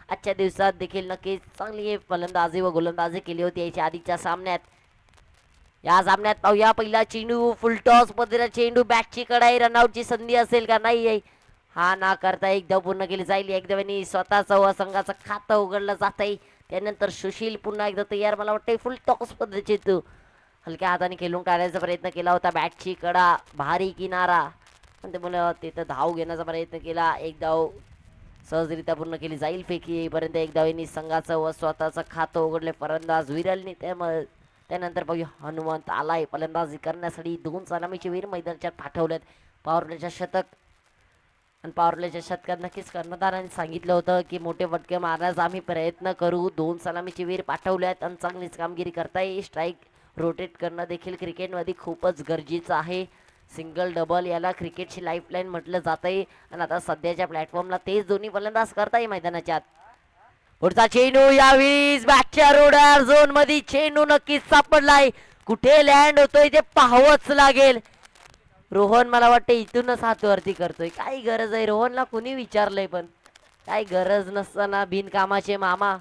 आजच्या दिवसात देखील नक्कीच चांगली फलंदाजी व गोलंदाजी केली होती याच्या आधीच्या सामन्यात. या सामन्यात पाहूया पहिला चेंडू फुलटॉस पद्धतीने चेंडू बॅटची कडाई रनआउटची संधी असेल का नाही. हा ना करता एकदा पूर्ण केली जाईल. एकदा स्वतःचं व संघाचं खातं उघडलं जात आहे. त्यानंतर सुशील पुन्हा एकदा तयार. मला वाटतं फुल टॉस पद्धतीचे तू हलक्या हाताने खेळून काढायचा प्रयत्न केला होता. बॅटची कडा भारी किनारा पण ते मुलं तिथं धाव घेण्याचा प्रयत्न केला. एक धाव सहजरित्या पूर्ण केली जाईल. पैकी येईपर्यंत एक धावेनी संघाचं व स्वतःचं खातं उघडले फलंदाज विरलने. त्यामुळे त्यानंतर पाहूया हनुमंत आलाय फलंदाजी करण्यासाठी. 2 सलामीचे वीर मैदानात पाठवलेत. पॉवरप्लेच्या शतक आणि पॉवरप्लेच्या शतकात नक्कीच कर्णधारांनी सांगितलं होतं की मोठे फटके मारण्याचा आम्ही प्रयत्न करू. 2 सलामीचे वीर पाठवल्यात आणि चांगलीच कामगिरी करताय. स्ट्राईक रोटेट करणं देखील क्रिकेटमध्ये खूपच गरजेचं आहे. सिंगल डबल याला क्रिकेटची लाईफलाईन म्हटलं जातंय आणि आता सध्याच्या प्लॅटफॉर्मला तेच दोन्ही फलंदाज करताय मैदानाच्या. पुढचा चेंडू यावेळी बॅटच्या रोडर झोन मध्ये चेंडू नक्कीच सापडलाय. कुठे लँड होतोय ते पाहावंच लागेल. रोहन मला वाटतं इथूनच हातवरती करतोय. काय गरज आहे रोहनला कुणी विचारलंय पण काय गरज नसताना बिनकामाचे मामा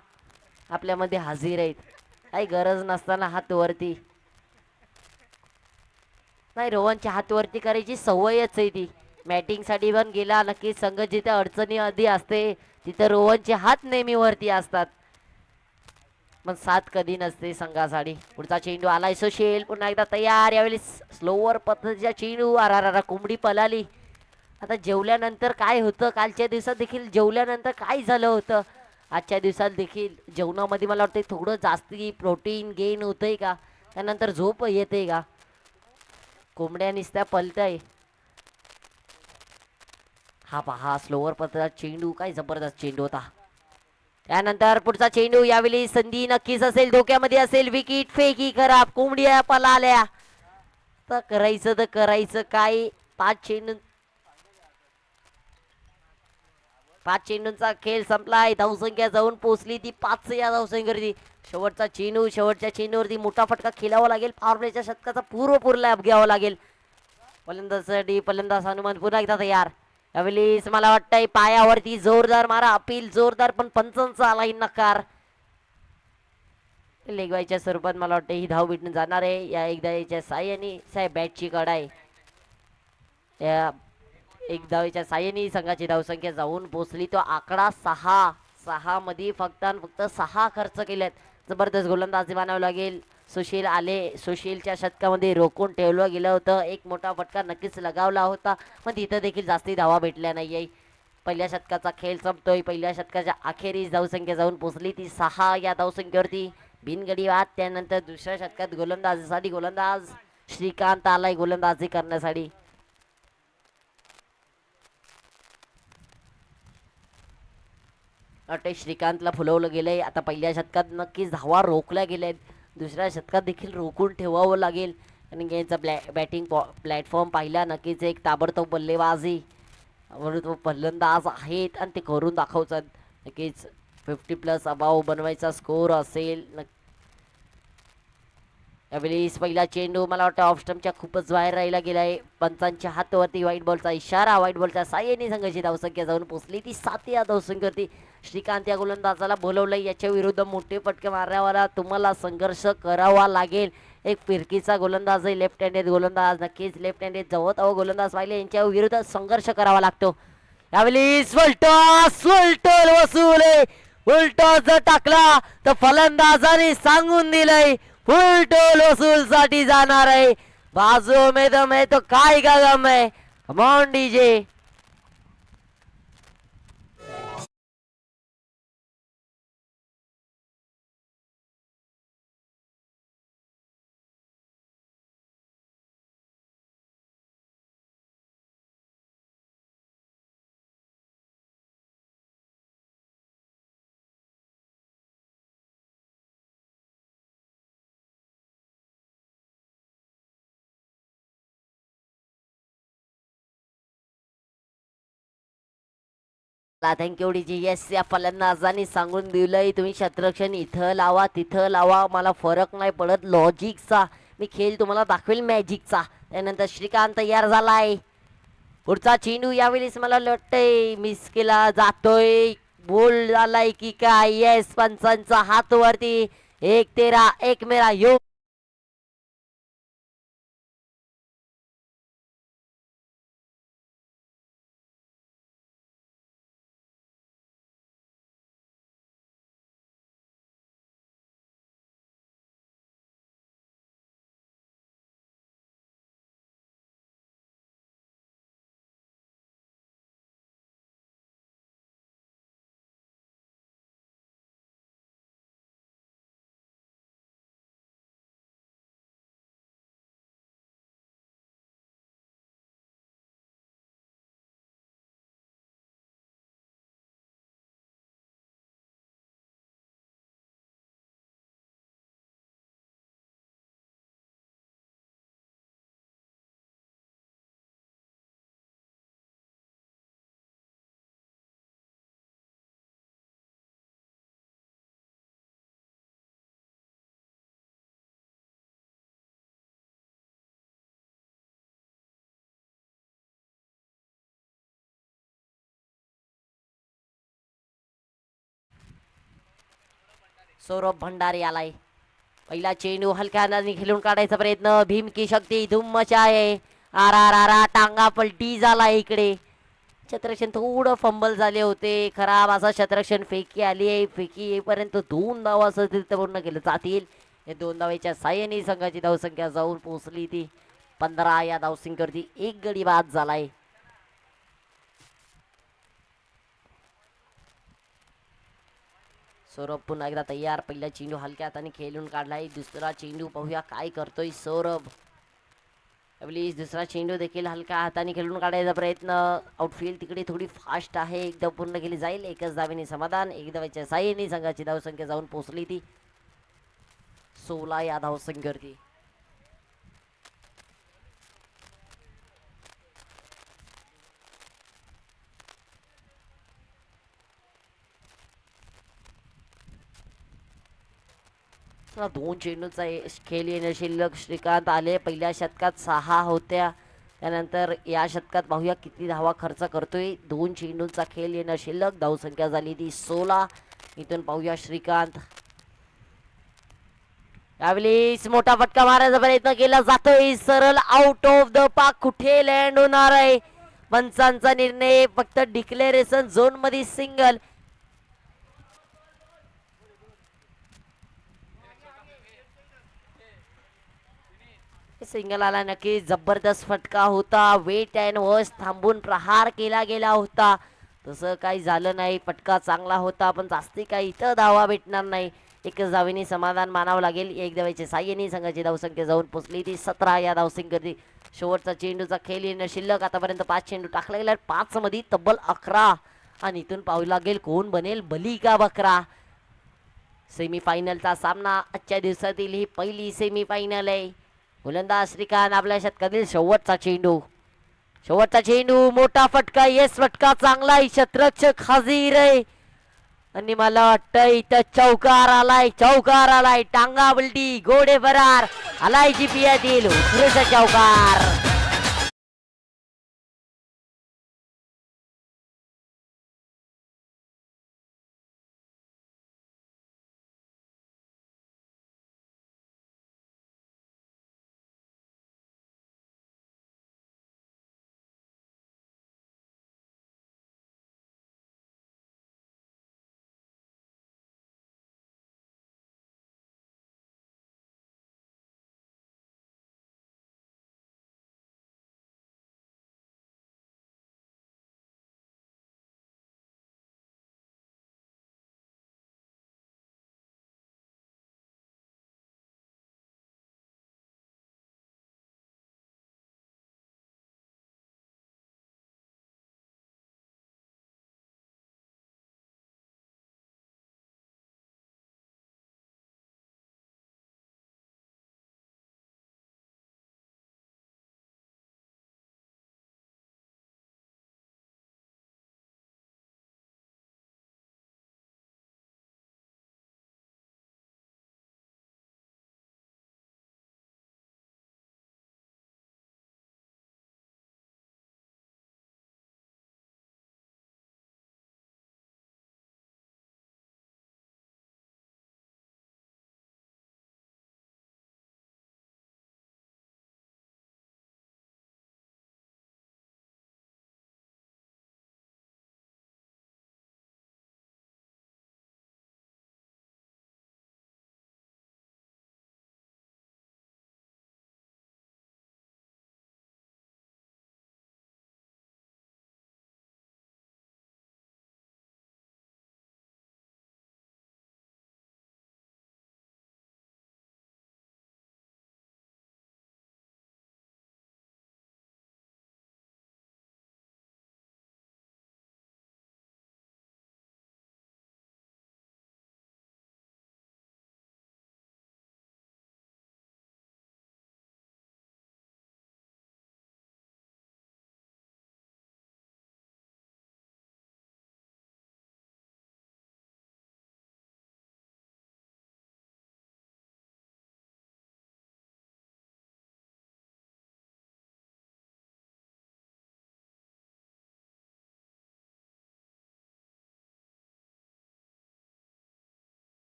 आपल्यामध्ये हजर आहेत. काही गरज नसताना हातवरती नाही. रोहनच्या हातवरती करायची सवयच आहे ती. बॅटिंगसाठी पण गेला नक्की संघ जिथे अडचणी आधी असते तिथे रोहनचे हात नेहमी वरती असतात पण साथ कधी नसते संघासाठी. पुढचा चेंडू आलाय. सुशील पुन्हा एकदा तयार. यावेळी स्लोवर पद्धतीचा चेंडू. अरारा कोंबडी पळाली. आता जेवल्यानंतर काय होतं कालच्या दिवसात देखील जेवल्यानंतर काय झालं होतं आजच्या दिवसात देखील जेवणामध्ये मला वाटतं थोडं जास्ती प्रोटीन गेन होतंय का त्यानंतर झोप येते का. कोंबड्या निसत्या पलतय. हा पहा स्लोवर पद्धतीचा चेंडू. काय जबरदस्त चेंडू होता. त्यानंतर पुढचा चेंडू. यावेळी संधी नक्कीच असेल. धोक्यामध्ये असेल. विकेट फेकी खराब. कोंबड्या पळाल्या तर करायचं काय. 5 चेंडूंचा खेळ संपलाय. धावसंख्या जाऊन पोहोचली ती 5 या धावसंख्येवरती. शेवटचा चेंडू. शेवटच्या चेंडूवरती मोठा फटका खेळावा लागेल. पॉवरप्लेच्या शतकाचा पूर्व लाभ घ्यावा लागेल. फलंदाजासाठी फलंदाज हनुमान पुन्हा एकदा तयार. यावेळी मला वाटतंय पायावरती जोरदार मारा. अपील जोरदार पण पंचांचा आलाय नकार. लेगवायच्या स्वरूपात मला वाटतं ही धाव भेटून जाणार आहे. या एकदा याच्या साह्याने साहेब बॅटची कडाई. या एक धावेच्या साह्याने संघाची धावसंख्या जाऊन पोहोचली. तो आकडा 6 मध्ये फक्त 6 खर्च केलेत. जबरदस्त गोलंदाजी मानावं लागेल. सुशील आले. सुशीलच्या शतकामध्ये रोखून ठेवलं गेलं होतं. एक मोठा फटका नक्कीच लगावला होता पण तिथं देखील जास्ती धावा भेटल्या नाहीये. पहिल्या शतकाचा खेळ संपतोय. पहिल्या शतकाच्या अखेरीस धावसंख्या जाऊन पोहोचली ती 6 या धावसंख्येवरती बिनगडी वाद. त्यानंतर दुसऱ्या शतकात गोलंदाजीसाठी गोलंदाज श्रीकांत आलाय गोलंदाजी करण्यासाठी. अटे श्रीकांतला फुलवलं गेलंय. आता पहिल्या शतकात नक्कीच धावा रोखल्या गेल्यात. दुसऱ्या शतकात देखील रोखून ठेवावं लागेल आणि यांचा बॅटिंग प्लॅटफॉर्म पाहिला नक्कीच एक ताबडतोब बल्लेबाजी म्हणून तो फलंदाज आहेत आणि ते करून दाखवतात. नक्कीच 50+ अबाव बनवायचा स्कोर असेल. यावेळी पहिला चेंडू मला वाटतं ऑफ स्टंपच्या खूपच बाहेर राहिला गेलाय. पंचांच्या हातावरती व्हाईट बॉलचा इशारा. व्हाईट बॉलच्या साह्याने संघाची धावसंख्या जाऊन पोहोचली ती 7 या धावसंख्येवरती. श्रीकांत या गोलंदाजाला बोलवलंय. याच्या विरुद्ध मोठे फटके मारण्यावाला तुम्हाला संघर्ष करावा लागेल. एक फिरकीचा गोलंदाज आहे. लेफ्ट हँडेड गोलंदाज. नक्कीच लेफ्ट हँडेड जवळ गोलंदाज पाहिले यांच्या विरुद्ध संघर्ष करावा लागतो. यावेळी स्वल्टल वसूल आहे. उलटा जर टाकला तर फलंदाजाने सांगून दिलंय फुल टोल वसूल साठी जाणार आहे. बाजू में दम है तो काय का गम है. Come on DJ. Thank you DG. Yes या फलंदाजांनी सांगून दिलंय तुम्ही शतरक्षण इथं लावा तिथं लावा मला फरक नाही पडत लॉजिकचा. मी खेळ तुम्हाला दाखवेल मॅजिकचा. त्यानंतर श्रीकांत तयार झालाय. पुढचा चेंडू यावेळेस मला वाटतंय मिस केला जातोय. बोल झालाय की काय? येस, पंचांचा हात वरती. 1-13 1 मेरा योग. सौरभ भंडारी आलाय. पहिला चेंडू हलक्या हाताने खेळून काढायचा प्रयत्न. भीम की शक्ती धूम मचाय. आर आर आर आर, टांगा पलटी झाला इकडे. क्षेत्ररक्षण थोडं फंबल झाले होते. खराब असा क्षेत्ररक्षण. फेकी आली आहे. फेकी येईपर्यंत 2 धावा असं पूर्ण केलं जातील. या 2 धावेच्या साह्याने संघाची धावसंख्या जाऊन पोहोचली ती 15. या धावसंख्येवरती 1 गडी बाद झालाय. सौरभ पुन्हा एकदा तयार. पहिला चेंडू हलक्या हाताने खेळून काढलाय. दुसरा चेंडू पाहूया काय करतोय सौरभ. दुसरा चेंडू देखील हलक्या हाताने खेळून काढायचा प्रयत्न. आउटफील्ड तिकडे थोडी फास्ट आहे. एकदा पूर्ण केली जाईल. एकच धावेने समाधान. 1 धावेच्या साह्याने संघाची धावसंख्या जाऊन पोहोचली ती 16 या धावसंख्येवरती. दोन चेंडूचा खेळ येणं शिल्लक. श्रीकांत आले. पहिल्या शतकात 6 होत्या. त्यानंतर या शतकात पाहूया किती धावा खर्च करतोय. 2 चेंडूंचा खेळ येणं शिल्लक. धावसंख्या झाली ती 16. इथून पाहूया श्रीकांत. यावेळेस मोठा फटका मारायचा प्रयत्न केला जातोय. सरळ आउट ऑफ द पार्क. कुठे लँड होणार आहे? पंचांचा निर्णय फक्त डिक्लेरेशन झोन मध्ये सिंगल. सिंगल आला. नक्की जबरदस्त फटका होता. वेट अँड वॉच थांबून प्रहार केला गेला होता. तसं काही झालं नाही. फटका चांगला होता पण जास्ती काही इथं धावा भेटणार नाही. एकच धावेने समाधान मानावं लागेल. 1 धावेच्या साह्याने संघाची धावसंख्या जाऊन पोचली ती 17 या धावसंख्येवरती. शेवटचा चेंडूचा खेळ येणं शिल्लक. आतापर्यंत 5 चेंडू टाकला गेला. 5 मध्ये तब्बल 11. आणि इथून पाहू लागेल कोण बनेल बली का बकरा. सेमीफायनलचा सामना आजच्या दिवसातील ही पहिली सेमीफायनल आहे. गोलंदाज श्रीकांत. आपल्या शतकातील शेवटचा चेंडू. शेवटचा चेंडू. मोठा फटका. येस, फटका चांगला आहे. क्षेत्ररक्षक हाजीर आहे. आणि मला वाटतं इथं चौकार आलाय. चौकार आलाय. टांगा बलटी घोडे फरार. आलाय जीपीयातील उत्कृष्ट चौकार.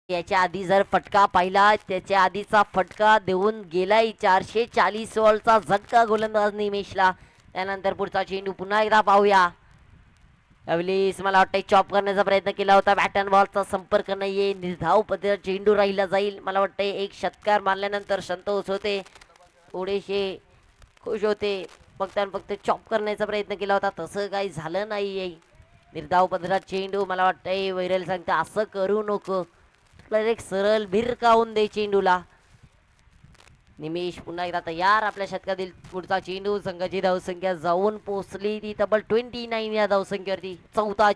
याच्या आधी जर फटका पाहिला त्याच्या आधीचा फटका देऊन गेलाय 440 बॉलचा झटका गोलंदाज निमेशला. त्यानंतर पुढचा चेंडू पुन्हा एकदा पाहूया. यावेळेस मला वाटतं चॉप करण्याचा प्रयत्न केला होता, बॅट अँड बॉलचा संपर्क नाहीये, निर्धाव पद्धतीने चेंडू राहिला जाईल. मला वाटतं एक षटकार मारल्यानंतर संतोष होते, थोडेसे खुश होते. फक्त चॉप करण्याचा प्रयत्न केला होता, तसं काही झालं नाहीये. निर्धाव पद्धतीचा चेंडू. मला वाटतंय वैरल सांगतं असं करू नको, एक सरळ भिरकावून दे चेंडूला. निमेश पुन्हा एकदा तयार. आपल्या शतकातील पुढचा चेंडू. संघाची धावसंख्या जाऊन पोहोचली ती तब्बल 29 या धावसंख्येवरती. चौथा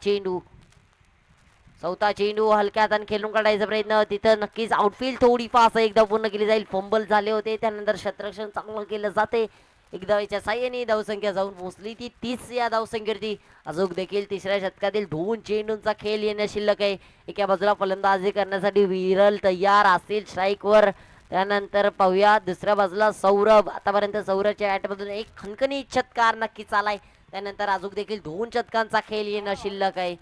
चेंडू हलक्या हाताने खेळून काढायचा प्रयत्न. तिथं नक्कीच आउटफील्ड थोडी फास्ट एकदा पूर्ण केली जाईल. फंबल झाले होते, त्यानंतर क्षेत्ररक्षण चांगलं केलं जाते. एक धावेच्या साह्याने धावसंख्या जाऊन पोहोचली ती 30 या धावसंख्येवरती. अजून देखील तिसऱ्या शतकातील 2 चेंडूंचा खेळ येणं शिल्लक आहे. एका बाजूला फलंदाजी करण्यासाठी विरल तयार असतील स्ट्राईकवर. त्यानंतर पाहूया दुसऱ्या बाजूला सौरभ. आतापर्यंत सौरभच्या बॅटमधून एक खणखणीत षटकार नक्कीच आलाय. त्यानंतर अजून देखील 2 षटकांचा खेळ येणं शिल्लक आहे.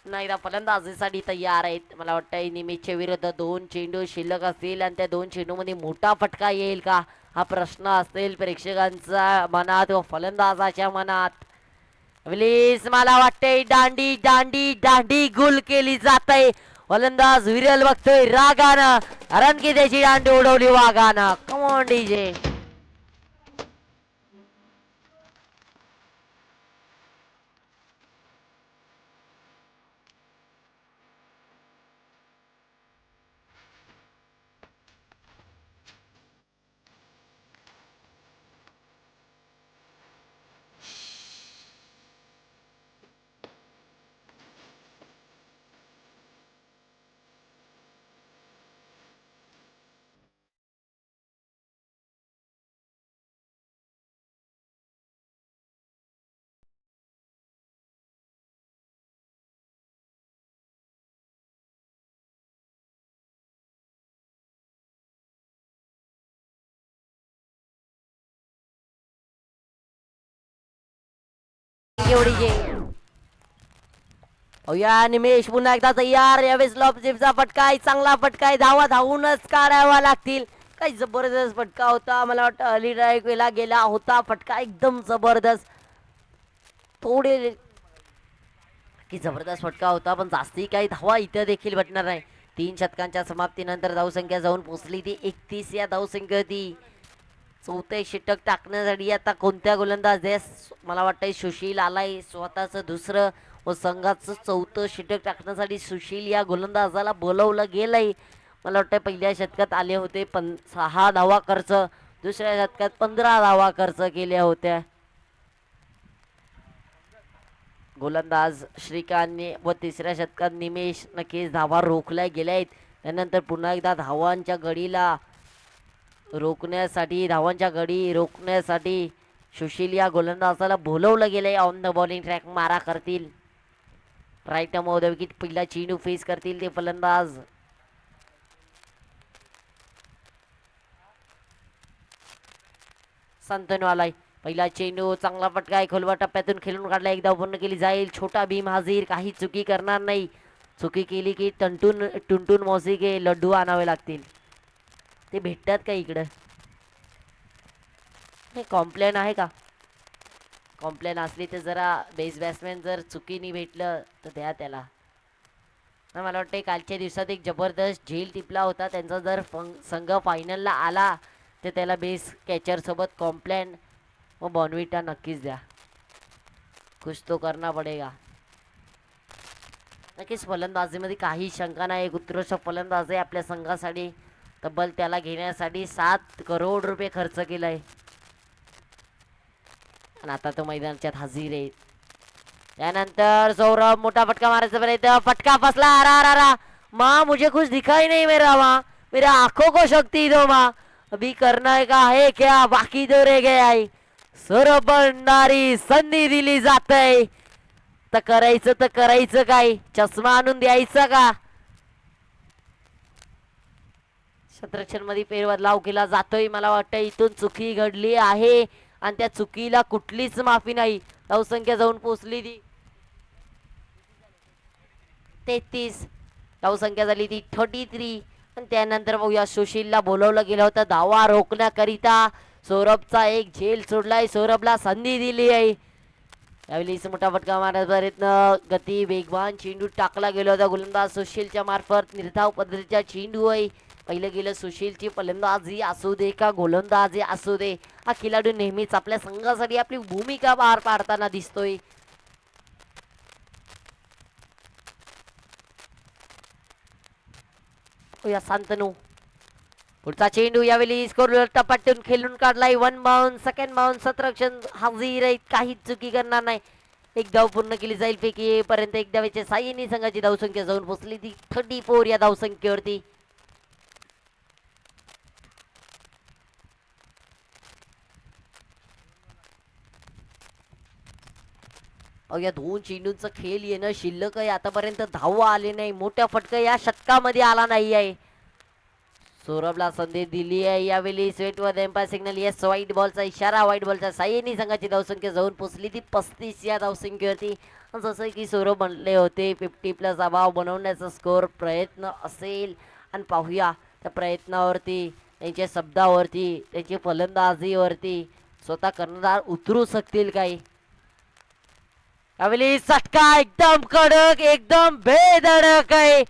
एकदा फलंदाजीसाठी तयार आहेत. मला वाटतं निमेशच्या विरुद्ध 2 चेंडू शिल्लक असतील आणि त्या 2 चेंडूमध्ये मोठा फटका येईल का हा प्रश्न असेल प्रेक्षकांच्या मनात व फलंदाजाच्या मनात. प्लीज मला वाटतंय दांडी दांडी दांडी गुल केली जात आहे. फलंदाज विरल बघतोय रागानं, कारण की त्याची दांडी उडवली वाघानं. Come on DJ. निमेश पुन्हा एकदा तयार. यावेळेस लॉपजिपचा फटका आहे, चांगला फटका आहे. धावा धावूनच काढावा लागतील. काही जबरदस्त फटका होता. मला वाटतं अली ड्राईव्ह केला गेला होता फटका, एकदम जबरदस्त. थोडे की जबरदस्त फटका होता, पण जास्ती काही धावा इथे देखील भेटणार नाही. 3 षटकांच्या समाप्तीनंतर धावसंख्या जाऊन पोहोचली ती 31 या धावसंख्येवरती. चौथे षटक टाकण्यासाठी आता कोणत्या गोलंदाज आहे? मला वाटतंय सुशील आलाय. स्वतःच दुसरं व संघाचं 4थं षटक टाकण्यासाठी सुशील या गोलंदाजाला बोलवलं गेलंय. मला वाटतं पहिल्या षटकात आले होते 6 धावा खर्च, दुसऱ्या षटकात 15 धावा खर्च केल्या होत्या. गोलंदाज श्रीकांतने व तिसऱ्या षटकात निमेश नक्कीच धावा रोखल्या गेल्या आहेत. त्यानंतर पुन्हा एकदा धावांच्या गडीला धावांच्या गडी रोखण्यासाठी सुशील या गोलंदाजाला बोलवलं गेलंय. ऑन द बॉलिंग ट्रॅक मारा करतील. राईट ऑफ द विकेट पहिला चेंडू फेस करतील ते फलंदाज. संतनू आलाय. पहिला चेंडू, चांगला फटका आहे, खोलवा टप्प्यातून खेळून काढला. एकदा पूर्ण केली जाईल. छोटा भीम हाजीर, काही चुकी करणार नाही. चुकी केली की टुनटुन मौसी के लड्डू आणावे लागतील. ते भेटतात का इकडं? हे कॉम्प्लेन आहे का? कॉम्प्लेन असली तर जरा बेस बॅट्समॅन जर चुकीने भेटलं तर द्या त्याला. मला वाटतं कालच्या दिवसात एक जबरदस्त झेल टिपला होता त्यांचा. जर संघ फायनलला आला तर त्याला बेस कॅचर सोबत कॉम्प्लेन व बॉर्नव्हिटा नक्कीच द्या. कुछ तो करना पडेगा. नक्कीच फलंदाजीमध्ये काही शंका नाही. एक उत्कृष्ट फलंदाज आहे आपल्या संघासाठी. तब्बल त्याला घेण्यासाठी 7 करोड रुपये खर्च केलाय आणि आता तो मैदानाच्यात हजीर आहे. त्यानंतर सौरभ मोठा फटका मारायचा प्रयत्न, फटका फसला. अरा माँ मुझे कुछ दिखाई नहीं मेरा माँ, मेरा आंखों को शक्ति दो माँ, अभी करना का है क्या, बाकी तो रह गया है. सौरभ भंडारी संधी दिली जात आहे. तर करायचं काय? चष्मा आणून द्यायचा का? क्षेत्ररक्षण मध्ये फेरबदलाव केला जातोय. मला वाटतं इथून चुकी घडली आहे आणि त्या चुकीला कुठलीच माफी नाही. धावसंख्या जाऊन पोहोचली ती 33. धावसंख्या झाली ती 33. आणि त्यानंतर बघूया सुशीलला बोलवलं गेलं होतं धावा रोखण्याकरिता. सौरभचा एक झेल सोडलाय, सौरभला संधी दिली आहे. यावेळी मोठा फटका मारण्याचा प्रयत्न, गती वेगवान चेंडू टाकला गेला होता गोलंदाज सुशीलच्या मार्फत. निर्धाव पद्धतीचा चेंडू आहे. पहिलं गेलं सुशीलची फलंदाजी असू दे का गोलंदाजी असू दे, हा खेळाडू नेहमीच आपल्या संघासाठी आपली भूमिका पार पाडताना दिसतोय. शांतनू पुढचा चेंडू यावेळी स्कोर टपाटून खेळून काढलाय. 1 बाउंड, सेकंड बाउंड, सतरक्षण हाजीर आहे, काहीच चुकी करणार नाही. एक धाव पूर्ण केली जाईल पैकी पर्यंत. एक धावेच्या साह्याने संघाची धावसंख्या जाऊन पोहोचली ती 34 या धावसंख्येवरती. या दोन चेंडूंचा खेळ येणं शिल्लक आहे. आतापर्यंत धावा आले नाही, मोठा फटका या षटकामध्ये आला नाही आहे. सौरभला संधी दिली आहे यावेळी. स्वेट व एम्पायर सिग्नल, येस व्हाईट बॉलचा इशारा. व्हाईट बॉलच्या साह्याने संघाची धावसंख्या जाऊन पोहोचली ती 35 या धावसंख्येवरती. जसं की सौरभ म्हणले होते 50+ अभाव बनवण्याचा स्कोर प्रयत्न असेल. आणि पाहूया त्या प्रयत्नावरती, त्यांच्या शब्दावरती, त्यांची फलंदाजीवरती स्वतः कर्णधार उतरू शकतील काही. यावेळी सटका एकदम कडक, एकदम बेधडक आहे.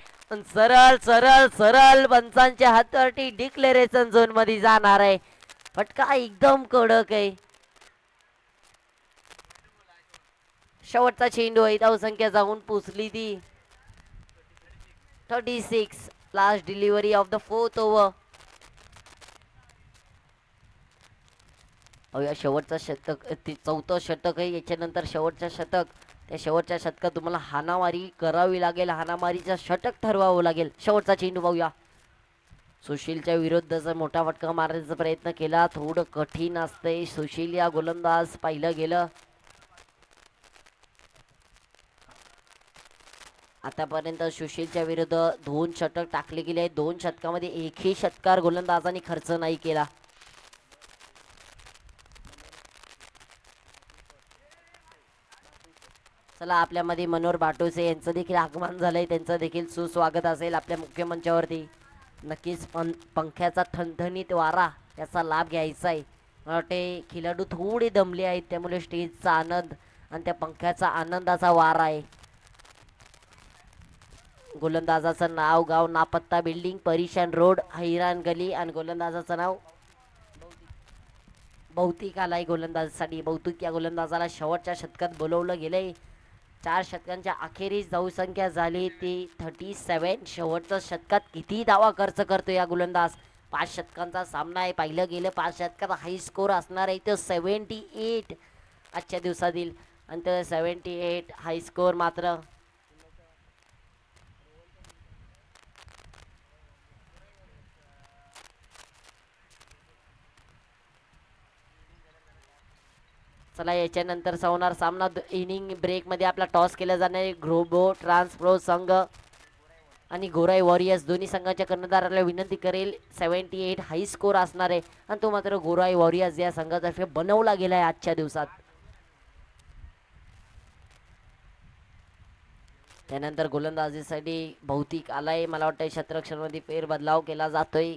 सरळ सरळ सरळ पंचांच्या हातावरती डिक्लेरेशन झोन मध्ये जाणार आहे. फटका एकदम कडक आहे. शेवटचा चेंडू आहे. धावसंख्या जाऊन पोचली ती 36. Last delivery of the 4th over. शेवटचा शतक, चौथं षटक आहे. याच्यानंतर शेवटचं षटक. त्या शेवटच्या षटकात तुम्हाला हाणामारी करावी लागेल, हाणामारीचं षटक ठरवावं लागेल. शेवटचा चेंडू पाहूया. सुशीलच्या विरुद्धचा मोठा फटका मारण्याचा प्रयत्न केला, थोडं कठीण असतंय. सुशील या गोलंदाज पाहिलं गेलं आतापर्यंत सुशीलच्या विरुद्ध 2 षटक टाकले गेले आहेत. 2 षटकामध्ये एकही षटकार गोलंदाजांनी खर्च नाही केला. चला, आपल्यामध्ये मनोहर बाटोसे यांचं देखील आगमन झालंय. त्यांचं देखील सुस्वागत असेल आपल्या मुख्य मंचावरती. नक्कीच पंख्याचा ठणठणीत वारा याचा लाभ घ्यायचा आहे. मला वाटते खेळाडू थोडे दमले आहेत, त्यामुळे स्टेजचा आनंद आणि त्या पंख्याचा आनंदाचा वारा आहे. गोलंदाजाचं नाव गाव नापत्ता बिल्डिंग, परेशान रोड, हैराण गली. आणि गोलंदाजाचं नाव भौतिक आलाय गोलंदाजासाठी. भौतिक या गोलंदाजाला शेवटच्या षटकात बोलवलं गेलंय. 4 षटकांच्या अखेरीस धावसंख्या झाली ती 37. शेवटच्या षटकात किती धावा खर्च करतो या गोलंदाज. 5 षटकांचा सामना आहे. पाहिलं गेलं 5 षटकात हाय स्कोर असणार आहे तो 78 आजच्या दिवसातील. आणि तो 78 हाय स्कोर मात्र चला, याच्यानंतरचा होणार सामना इनिंग ब्रेकमध्ये आपला टॉस केला जाणार. ग्रोबो ट्रान्सप्रो संघ आणि गोराई वॉरियर्स दोन्ही संघाच्या कर्णधाराला विनंती करेल. 78 हाय स्कोर असणार आहे आणि तो मात्र गोराई वॉरियर्स या संघातर्फे बनवला गेला आहे आजच्या दिवसात. त्यानंतर गोलंदाजीसाठी भौतिक आलाय. मला वाटतं क्षेत्ररक्षणामध्ये फेरबदलाव केला जातोय.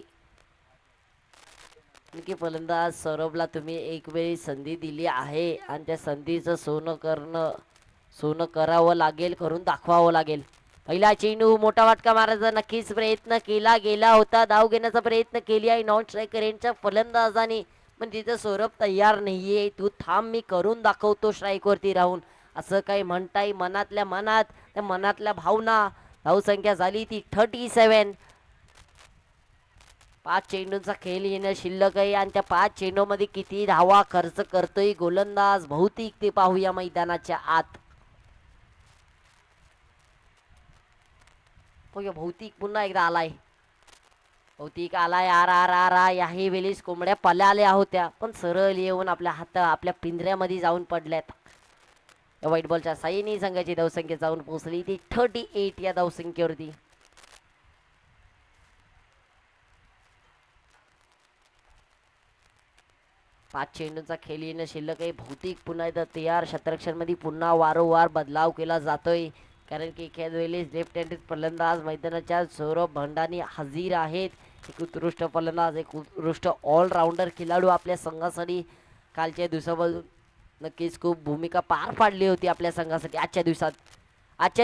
की फलंदाज सौरभला तुम्ही एक वेळी संधी दिली आहे आणि त्या संधीचं सोनं करावं लागेल, करून दाखवावं लागेल. पहिला चेंडू मोठा फटका मारायचा नक्कीच प्रयत्न केला गेला होता. धाव घेण्याचा प्रयत्न केली आहे नॉन स्ट्रायकर यांच्या फलंदाजाने, पण तिथं सौरभ तयार नाहीये. तू थांब, मी करून दाखवतो स्ट्राईकवरती राहून, असं काही म्हणताय मनातल्या मनात, त्या मनातल्या भावना. धावसंख्या झाली ती 37. 5 चेंडूंचा खेळ येणं शिल्लक आहे आणि त्या 5 चेंडूमध्ये किती धावा खर्च करतोय गोलंदाज भौतिक ते पाहूया मैदानाच्या आत. भौतिक पुन्हा एकदा आलाय. भौतिक आलाय. आर आर आर आर. याही वेळेस कोंबड्या पळाल्या होत्या पण सरळ येऊन आपल्या पिंजऱ्यामध्ये जाऊन पडल्यात. या व्हाईट बॉलच्या साईनी संघाची धावसंख्या जाऊन पोहोचली ती 38 या धावसंख्येवरती. 5 चेंडूंचा खेळ येणं शिल्लक आहे. भौतिक पुन्हा एकदा तयार. क्षेत्ररक्षण मध्ये पुन्हा वारंवार बदलाव केला जातोय. कारण की खेळवेलीस लेफ्ट हँडेड फलंदाज मैदानाच्या सौरभ भंडानी हजीर आहेत. एक उत्कृष्ट फलंदाज, एक उत्कृष्ट ऑलराऊंडर खेळाडू आपल्या संघासाठी कालच्या दिवसापासून नक्कीच खूप भूमिका पार पाडली होती आपल्या संघासाठी. आजच्या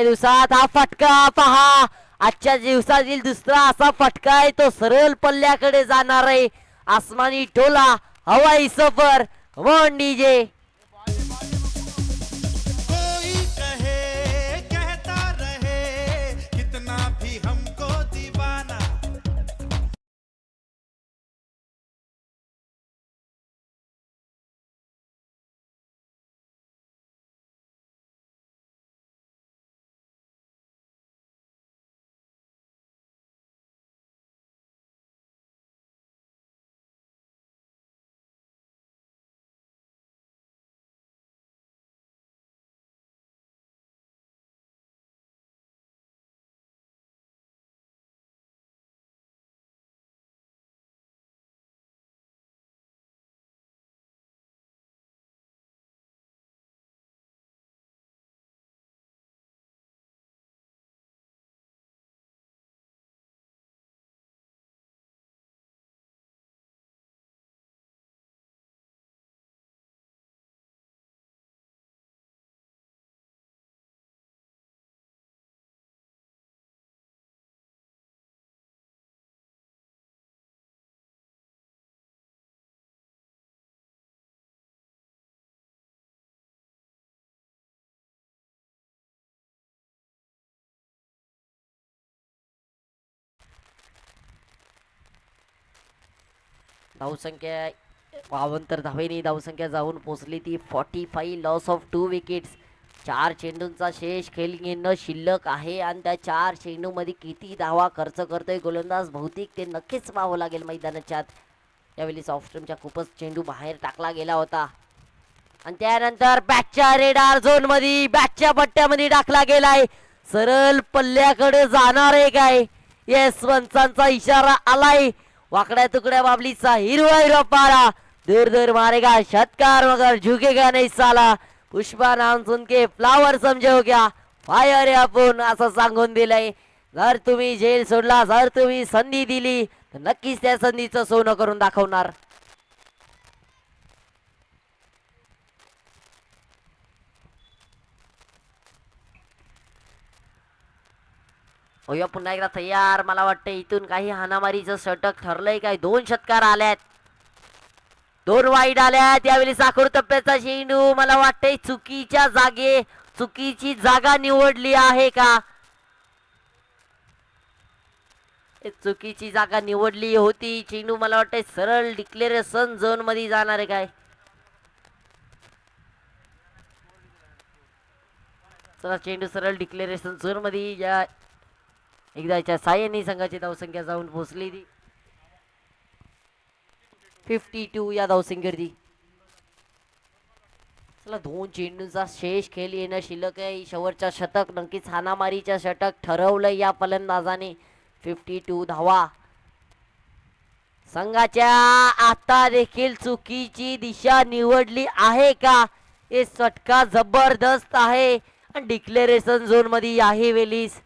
दिवसात हा फटका पहा, आजच्या दिवसातील दुसरा असा फटका आहे तो सरळ पल्ल्याकडे जाणार आहे. आसमानी टोला, हवाई सफर, वन डीजे. धावसंख्या 52 तर धावेनी धावसंख्या जाऊन पोहोचली ती 45. Loss of 2 wickets. 4 चेंडूंचा शेष खेळ घेणं शिल्लक आहे आणि त्या 4 चेंडूमध्ये किती धावा खर्च करतोय गोलंदाज बहुतेक ते नक्कीच पाहावं लागेल मैदानाच्या आत. यावेळी ऑफस्टम्पच्या खूपच चेंडू बाहेर टाकला गेला होता आणि त्यानंतर बॅटच्या रेडार झोन मध्ये बॅटच्या पट्ट्यामध्ये टाकला गेलाय. सरळ पल्ल्याकडे जाणार आहे काय? येस, पंचांचा इशारा आलाय. वाकड्या तुकड्या बाबलीचा हिरवा हिरवा पारा, दूर दूर मारेगा षटकार मगर झुकेगा नहीं साला. पुष्पा नाम सुन के फ्लावर समझो क्या, फायर है आपण असं सांगून दिलंय. जर तुम्ही जेल सोडला, जर तुम्ही संधी दिली तर नक्कीच त्या संधीचं सोनं करून दाखवणार. होया पुन्हा एकदा तयार. मला वाटतं इथून काही हाणामारीचं षटक ठरलंय काय. 2 षटकार आल्यात, 2 वाईट आल्यात. यावेळी साखर टप्प्याचा चेंडू मला वाटतंय चुकीची जागा निवडली आहे का? चुकीची जागा निवडली होती. चेंडू मला वाटतंय सरळ डिक्लेरेशन झोन मध्ये जाणार आहे काय? चला, चेंडू सरळ डिक्लेरेशन झोन मध्ये या एकदाच्या साह्याने संघाची धावसंख्या जाऊन पोहोचली ती 52 या धावसंख्येवरती. चला, 2 चेंडूंचा शेष खेळ येणं शिल्लक आहे. शेवटचा षटक नक्कीच हाणामारीच्या षटक ठरवलं या फलंदाजाने. 52 धावा. संघाच्या आता देखील चुकीची दिशा निवडली आहे का? हे षटका जबरदस्त आहे आणि डिक्लेरेशन झोन मध्ये आहे वेलीस.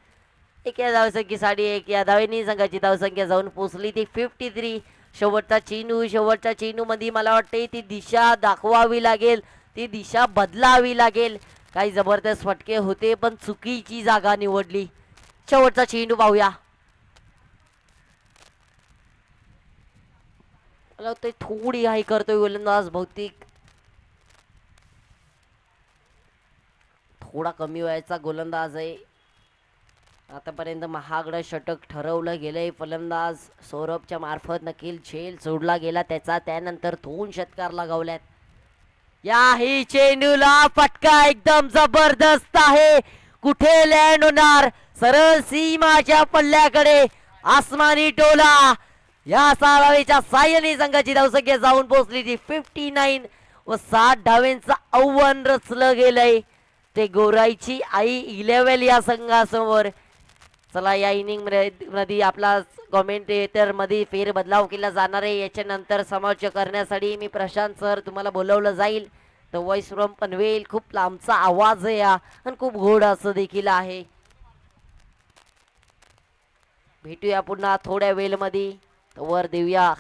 एक या धावसंख्येसाठी एक या धावेनी संघाची धावसंख्या जाऊन पोहोचली ती 53. शेवटच्या चेंडू मध्ये मला वाटते ती दिशा दाखवावी लागेल, ती दिशा बदलावी लागेल. काही जबरदस्त फटके होते पण चुकीची जागा निवडली. शेवटचा चेंडू पाहूया. मला वाटतं थोडी घाई करतोय गोलंदाज बहुतेक. थोडा कमी वयाचा गोलंदाज आहे. आतापर्यंत महागडं षटक ठरवलं गेलंय. फलंदाज सौरभच्या मार्फत नक्कीच झेल सोडला गेला त्याचा. त्यानंतर 2 षटकार लगावल्यात. याही चेंडूला फटका एकदम जबरदस्त आहे. कुठे लँड होणार? सरळ सीमाच्या पल्ल्याकडे आसमानी टोला. या सारावीच्या साह्याने संघाची धावसंख्या जाऊन पोहोचली ती 59 व 60 धावेंचं आव्हान रचलं गेलंय ते गोराईची आई 11 या संघासमोर. चला, या इनिंग मध्ये आपला कॉमेंटेटर मध्ये फेरबदलाव केला जाणार आहे. याच्यानंतर समालोचन करण्यासाठी मी प्रशांत सर तुम्हाला बोलवलं जाईल. तर व्हॉइस फ्रॉम पनवेल खूप लांबचा आवाज आहे हा आणि खूप गोड असं देखील आहे. भेटूया पुन्हा थोड्या वेळमध्ये. वर देऊया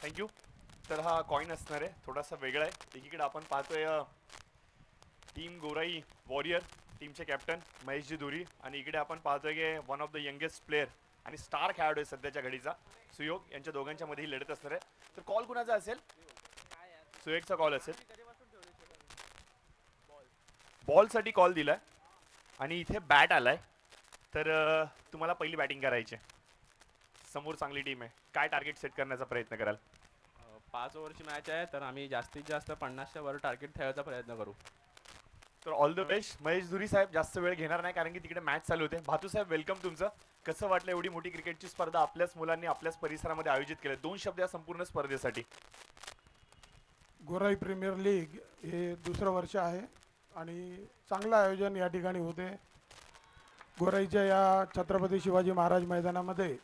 थँक्यू. तर हा कॉइन असणार आहे, थोडासा वेगळा आहे. एकीकडे आपण पाहतोय टीम गोराई वॉरियर टीमचे कॅप्टन महेशजी धुरी, आणि इकडे आपण पाहतोय की one of the youngest player आणि स्टार खेळाडू आहे सध्याच्या घडीचा सुयोग. यांच्या दोघांच्या मध्ये ही लढत असणार आहे. तर कॉल कुणाचा असेल? सुयोगचा कॉल असेल. बॉलसाठी कॉल दिलाय आणि इथे बॅट आलाय. तर तुम्हाला पहिली बॅटिंग करायची आहे. समोर चांगली टीम आहे, काय टार्गेट सेट करण्याचा प्रयत्न कराल? 5 ओव्हरची मॅच आहे, तर आम्ही जास्तीत जास्त 50च्या वर टार्गेट ठेवायचा प्रयत्न करू. तर ऑल द बेस्ट. महेश धुरी साहेब जास्त वेळ घेणार नाही, कारण की तिकडे मॅच चालू होते. भातू साहेब, वेलकम तुमचं. कसं वाटलं एवढी मोठी क्रिकेटची स्पर्धा आपल्याच मुलांनी आपल्याच परिसरामध्ये आयोजित केली? 2 शब्द या संपूर्ण स्पर्धेसाठी. गोराई प्रीमियर लीग हे दुसरं वर्ष आहे आणि चांगलं आयोजन या ठिकाणी होते. गोराईच्या या छत्रपती शिवाजी महाराज मैदानामध्ये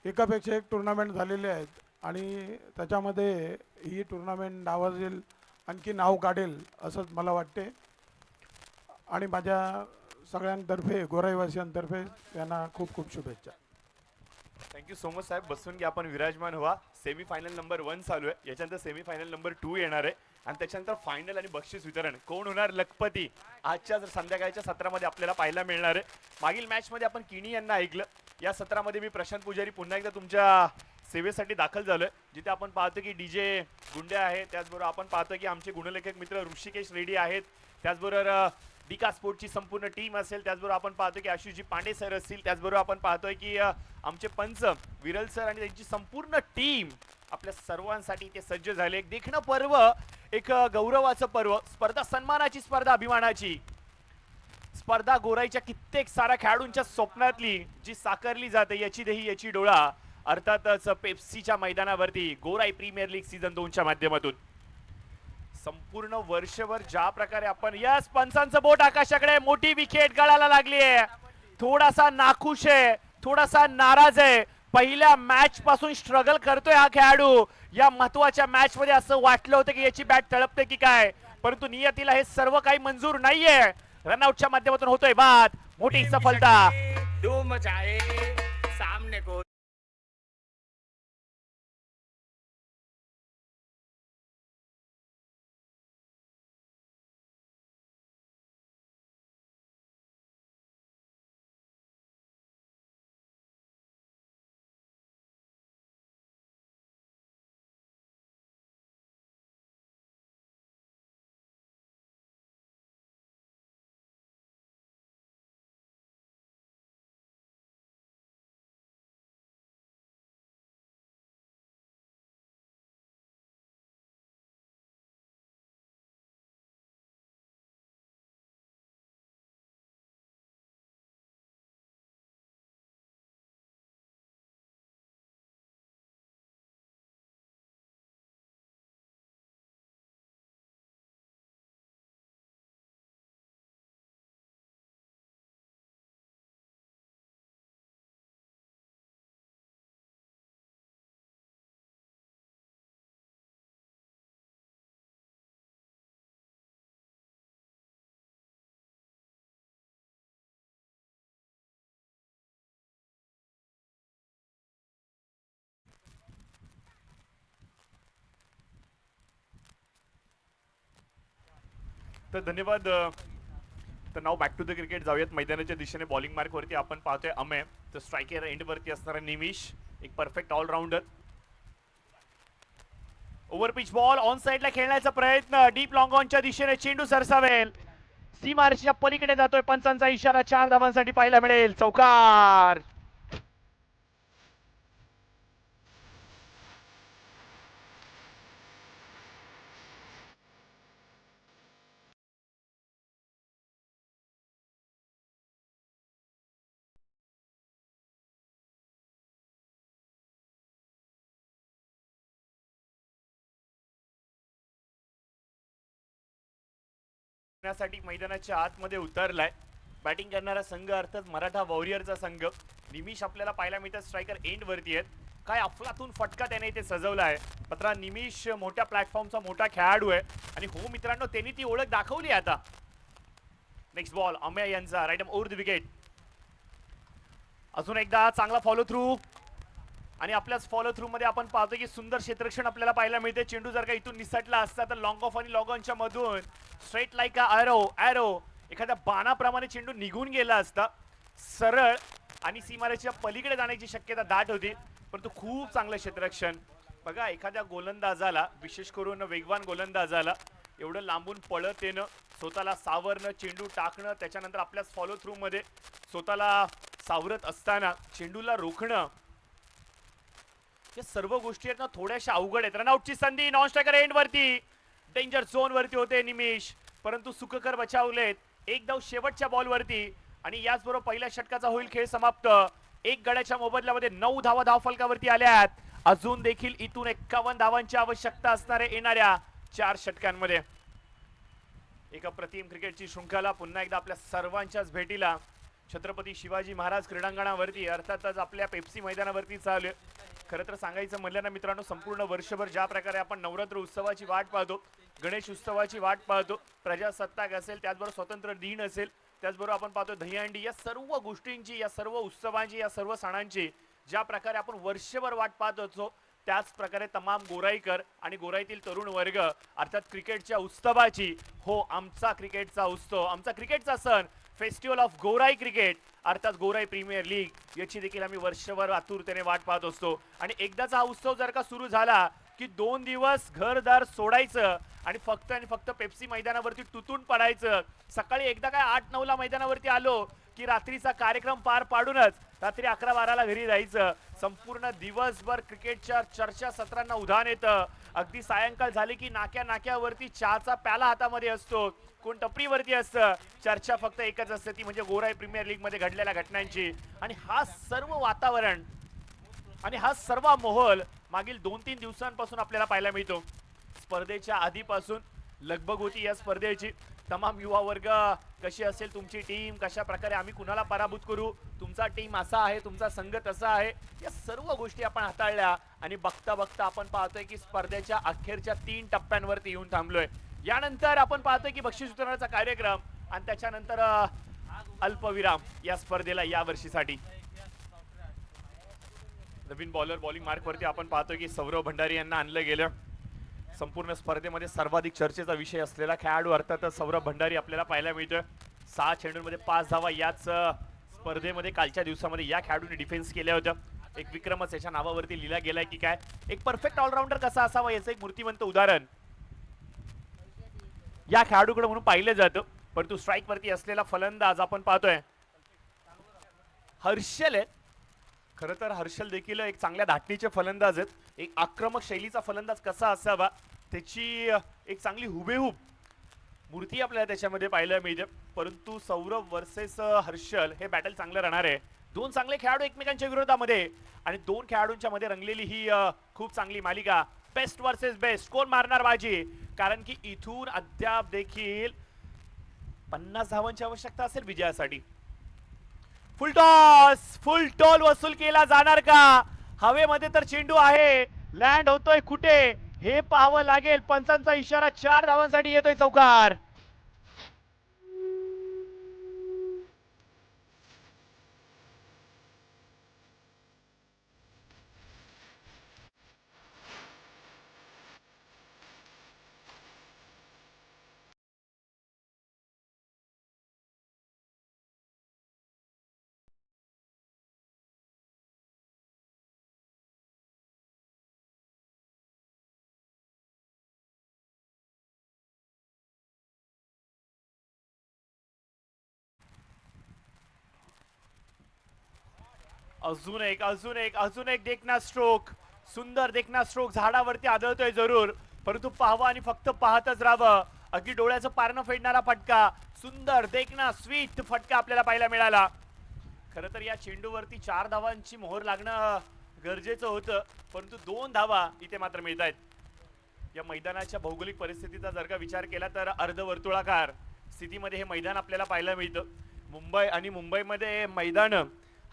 एकापेक्षा एक टुर्नामेंट झालेले आहेत आणि त्याच्यामध्ये ही टुर्नामेंट नावाजेल, आणखी नाव काढेल असंच मला वाटते. आणि माझ्या सगळ्यांतर्फे गोराईवासियांतर्फे त्यांना खूप खूप शुभेच्छा. थँक्यू सो मच साहेब. बसून घ्या, आपण विराजमान व्हा. सेमीफायनल नंबर 1 चालू आहे, याच्यानंतर सेमीफायनल नंबर 2 येणार आहे आणि त्याच्यानंतर फायनल आणि बक्षीस वितरण. कोण होणार लखपती आजच्या संध्याकाळच्या सत्रामध्ये आपल्याला पाहायला मिळणार आहे. मागील मॅचमध्ये आपण किणी यांना ऐकलं. या सत्रामध्ये मी प्रशांत पुजारी पुन्हा एकदा तुमच्या सेवेसाठी दाखल झालोय, जिथे आपण पाहतो की डीजे गुंडे आहे, त्याचबरोबर आपण पाहतो की आमचे गुणलेखक मित्र ऋषिकेश रेड्डी आहेत, त्याचबरोबर डिका स्पोर्टची संपूर्ण टीम असेल, त्याचबरोबर आपण पाहतो की आशुजी पांडे सर असतील, त्याचबरोबर आपण पाहतोय की आमचे पंच विरल सर आणि त्यांची संपूर्ण टीम आपल्या सर्वांसाठी ते सज्ज झाले. एक देखणं पर्व, एक गौरवाचं पर्व, स्पर्धा सन्मानाची, स्पर्धा अभिमानाची स्पर्धा, गोराईच्या कित्येक साऱ्या खेळाडूंच्या स्वप्नातली जी साकारली जाते, याची देही याची डोळा, अर्थातच पेप्सीच्या मैदानावरती गोराई प्रीमियर लीग सीझन 2च्या माध्यमातून संपूर्ण वर्षभर ज्या प्रकारे आपण यस पंचांचं बोट आकाशाकडे, मोठी विकेट गळाला लागली आहे. थोडासा नाखुश आहे, थोडासा नाराज आहे. पहिल्या मॅच पासून स्ट्रगल करतोय हा खेळाडू. या महत्वाच्या मॅच मध्ये असं वाटलं होतं की याची बॅट तळपते की काय, परंतु नियतीला हे सर्व काही मंजूर नाहीये. रनआउटच्या माध्यमातून होतोय बाद, मोठी सफलता. सामने को तर धन्यवाद. तर नाव बॅक टू द क्रिकेट जाऊयात. मैदानाच्या दिशेने बॉलिंग मार्क वरती आपण पाहतोय अमेय, तर स्ट्रायकर एंड वरती असणारा निमिष, एक perfect allrounder. Over pitch ball on साइडला खेळण्याचा प्रयत्न, डीप लॉंग ऑनच्या दिशेने चेंडू सरसावेल, सीमारेषेच्या पलीकडे जातोय. पंचांचा इशारा 4 धावांसाठी पाहायला मिळेल. चौकार. साठी मैदानाच्या आतमध्ये उतरलाय. बॅटिंग करणारा संघ अर्थात मराठा वॉरियरचा संघ. निमिष आपल्याला पाहायला मिळतात स्ट्रायकर एंड वरती आहेत. काय अफलातून फटका त्याने इथे सजवला आहे. पत्रा निमिष मोठ्या प्लॅटफॉर्मचा मोठा खेळाडू आहे आणि हो मित्रांनो, त्यांनी ती ओळख दाखवली आता. नेक्स्ट बॉल अमेय यांचा राईट ओव्हर द विकेट. अजून एकदा चांगला फॉलो थ्रू. आणि आपल्याच फॉलो थ्रू मध्ये आपण पाहतो की सुंदर क्षेत्ररक्षण आपल्याला पाहायला मिळते. चेंडू जर का इथून निसटला असता तर लॉंग ऑफ आणि लॉग ऑनच्या मधून स्ट्रेट लाईक अ एरो एखाद्या बाणाप्रमाणे चेंडू निघून गेला असता सरळ आणि सीमारेषेच्या पलीकडे जाण्याची शक्यता दाट होती. परंतु खूप चांगलं क्षेत्ररक्षण बघा. एखाद्या गोलंदाजाला विशेष करून वेगवान गोलंदाजाला एवढं लांबून पळत येणं, स्वतःला सावरणं, चेंडू टाकणं, त्याच्यानंतर आपल्याच फॉलो थ्रू मध्ये स्वतःला सावरत असताना चेंडूला रोखणं, या सर्व गोष्टी आहेत ना थोड्याशा अवघड आहेत. रनआउटची संधी नॉन स्ट्रायकर एंड वरती डेंजर झोन वरती होते निमिष, परंतु सुखकर बचावलेत. एक धाव शेवटच्या बॉल वरती आणि याचबरोबर पहिल्या षटकाचा होईल खेळ समाप्त. एक गड्याच्या मोबदल्यामध्ये 9 धावा धाव फलकावरती आल्यात. अजून देखील इथून 51 धावांची आवश्यकता असणारे येणाऱ्या 4 षटकांमध्ये. एक अप्रतिम क्रिकेटची शृंखला पुन्हा एकदा आपल्या सर्वांच्याच भेटीला छत्रपती शिवाजी महाराज क्रीडांगणावरती अर्थातच आपल्या पेप्सी मैदानावरती चालू आहे. खरं तर सांगायचं म्हणलं ना मित्रांनो, संपूर्ण वर्षभर ज्या प्रकारे आपण नवरात्र उत्सवाची वाट पाहतो, गणेश उत्सवाची वाट पाहतो, प्रजासत्ताक असेल, त्याचबरोबर स्वातंत्र्य दिन असेल, त्याचबरोबर आपण पाहतो दहीहंडी, या सर्व गोष्टींची, या सर्व उत्सवांची, या सर्व सणांची ज्या प्रकारे आपण वर्षभर वाट पाहत असतो, त्याच प्रकारे तमाम गोराईकर आणि गोराईतील तरुण वर्ग अर्थात क्रिकेटच्या उत्सवाची, हो आमचा क्रिकेटचा उत्सव, आमचा क्रिकेटचा सण, फेस्टिवल ऑफ गोराई क्रिकेट अर्थात गोराई प्रीमियर लीग, याची देखील आम्ही वर्षभर आतुरतेने वाट पाहत असतो. आणि एकदाचा हा उत्सव जर का सुरू झाला की 2 दिवस घरदार सोडायचं आणि फक्त पेप्सी मैदानावरती तुटून पडायचं. सकाळी एकदा काय 8-9 ला मैदानावरती आलो की रात्रीचा कार्यक्रम पार पाडूनच रात्री 11-12 ला घरी जायचं. संपूर्ण दिवसभर क्रिकेटच्या चर्चा सत्रांना उधाण येतं. अगदी सायंकाळ झाली की नाक्यावरती चहाचा प्याला हातामध्ये असतो, कोण टपरीवरती असतं, चर्चा फक्त एकच असते, ती म्हणजे गोराई प्रीमियर लीग मध्ये घडलेल्या घटनांची. आणि हा सर्व वातावरण आणि हा सर्व माहोल मागील 2-3 दिवसांपासून आपल्याला पाहायला मिळतो. स्पर्धेच्या आधीपासून लगबग होती या स्पर्धेची. तमाम युवा वर्ग, कशी असेल तुमची टीम, कशा प्रकारे आम्ही कुणाला पराभूत करू, तुमचा टीम असा आहे, तुमचा संघ तसा आहे, या सर्व गोष्टी आपण हाताळल्या. आणि बघता बघता आपण पाहतोय की स्पर्धेच्या अखेरच्या 3 टप्प्यांवरती येऊन थांबलोय. यानंतर आपण पाहतोय की बक्षीस वितरणाचा कार्यक्रम आणि त्याच्यानंतर अल्पविराम या स्पर्धेला या वर्षीसाठी. नवीन बॉलर बॉलिंग मार्क वरती आपण पाहतोय की सौरव भंडारी यांना आणलं गेलं. संपूर्ण स्पर्धेमध्ये सर्वाधिक चर्चेचा विषय असलेला खेळाडू अर्थात सौरभ भंडारी आपल्याला पाहायला मिळतोय. 6 चेंडूंमध्ये 5 धावा याच स्पर्धेमध्ये कालच्या दिवसामध्ये या खेळाडूने डिफेन्स केल्या होत्या. एक विक्रमच याच्या नावावरती लिहिला गेलाय की काय. एक परफेक्ट ऑलराऊंडर कसा असावा याचं एक मूर्तिमंत उदाहरण या खेळाडूकडे म्हणून पाहिलं जातं. परंतु स्ट्राईक वरती असलेला फलंदाज आपण पाहतोय हर्षल आहे. खरं तर हर्षल देखील एक चांगल्या धाटणीचे फलंदाज आहेत. एक आक्रमक शैलीचा फलंदाज कसा असावा त्याची एक चांगली हुबेहूब मूर्ती आपल्याला त्याच्यामध्ये पाहायला मिळते. परंतु सौरभ वर्सेस हर्षल हे बॅटल चांगलं राहणार आहे. 2 चांगले खेळाडू एकमेकांच्या विरोधामध्ये आणि 2 खेळाडूंच्या मध्ये रंगलेली ही खूप चांगली मालिका. बेस्ट वर्सेस बेस्ट, कोण मारणार बाजी, कारण की इथून अद्याप देखील 50 धावांची आवश्यकता असेल विजयासाठी. फुल टॉल वसूल केला जाणार का. हवेमध्ये तर चेंडू आहे, लँड होतोय कुठे हे पाहावं लागेल. पंचांचा इशारा 4 धावांसाठी येतोय चौकार. अजून एक देखना स्ट्रोक, सुंदर देखना स्ट्रोक झाडावरती आदळतोय जरूर, परंतु पाहावं आणि फक्त पाहतच राहावं. अगदी डोळ्याचं पारणं फेडणारा फटका, सुंदर देखना स्वीट फटका आपल्याला पाहायला मिळाला. खरं तर या चेंडूवरती 4 धावांची मोहर लागणं गरजेचं होतं, परंतु 2 धावा इथे मात्र मिळत आहेत. या मैदानाच्या भौगोलिक परिस्थितीचा जर का विचार केला तर अर्धवर्तुळाकार स्थितीमध्ये हे मैदान आपल्याला पाहायला मिळतं. मुंबई आणि मुंबईमध्ये मैदान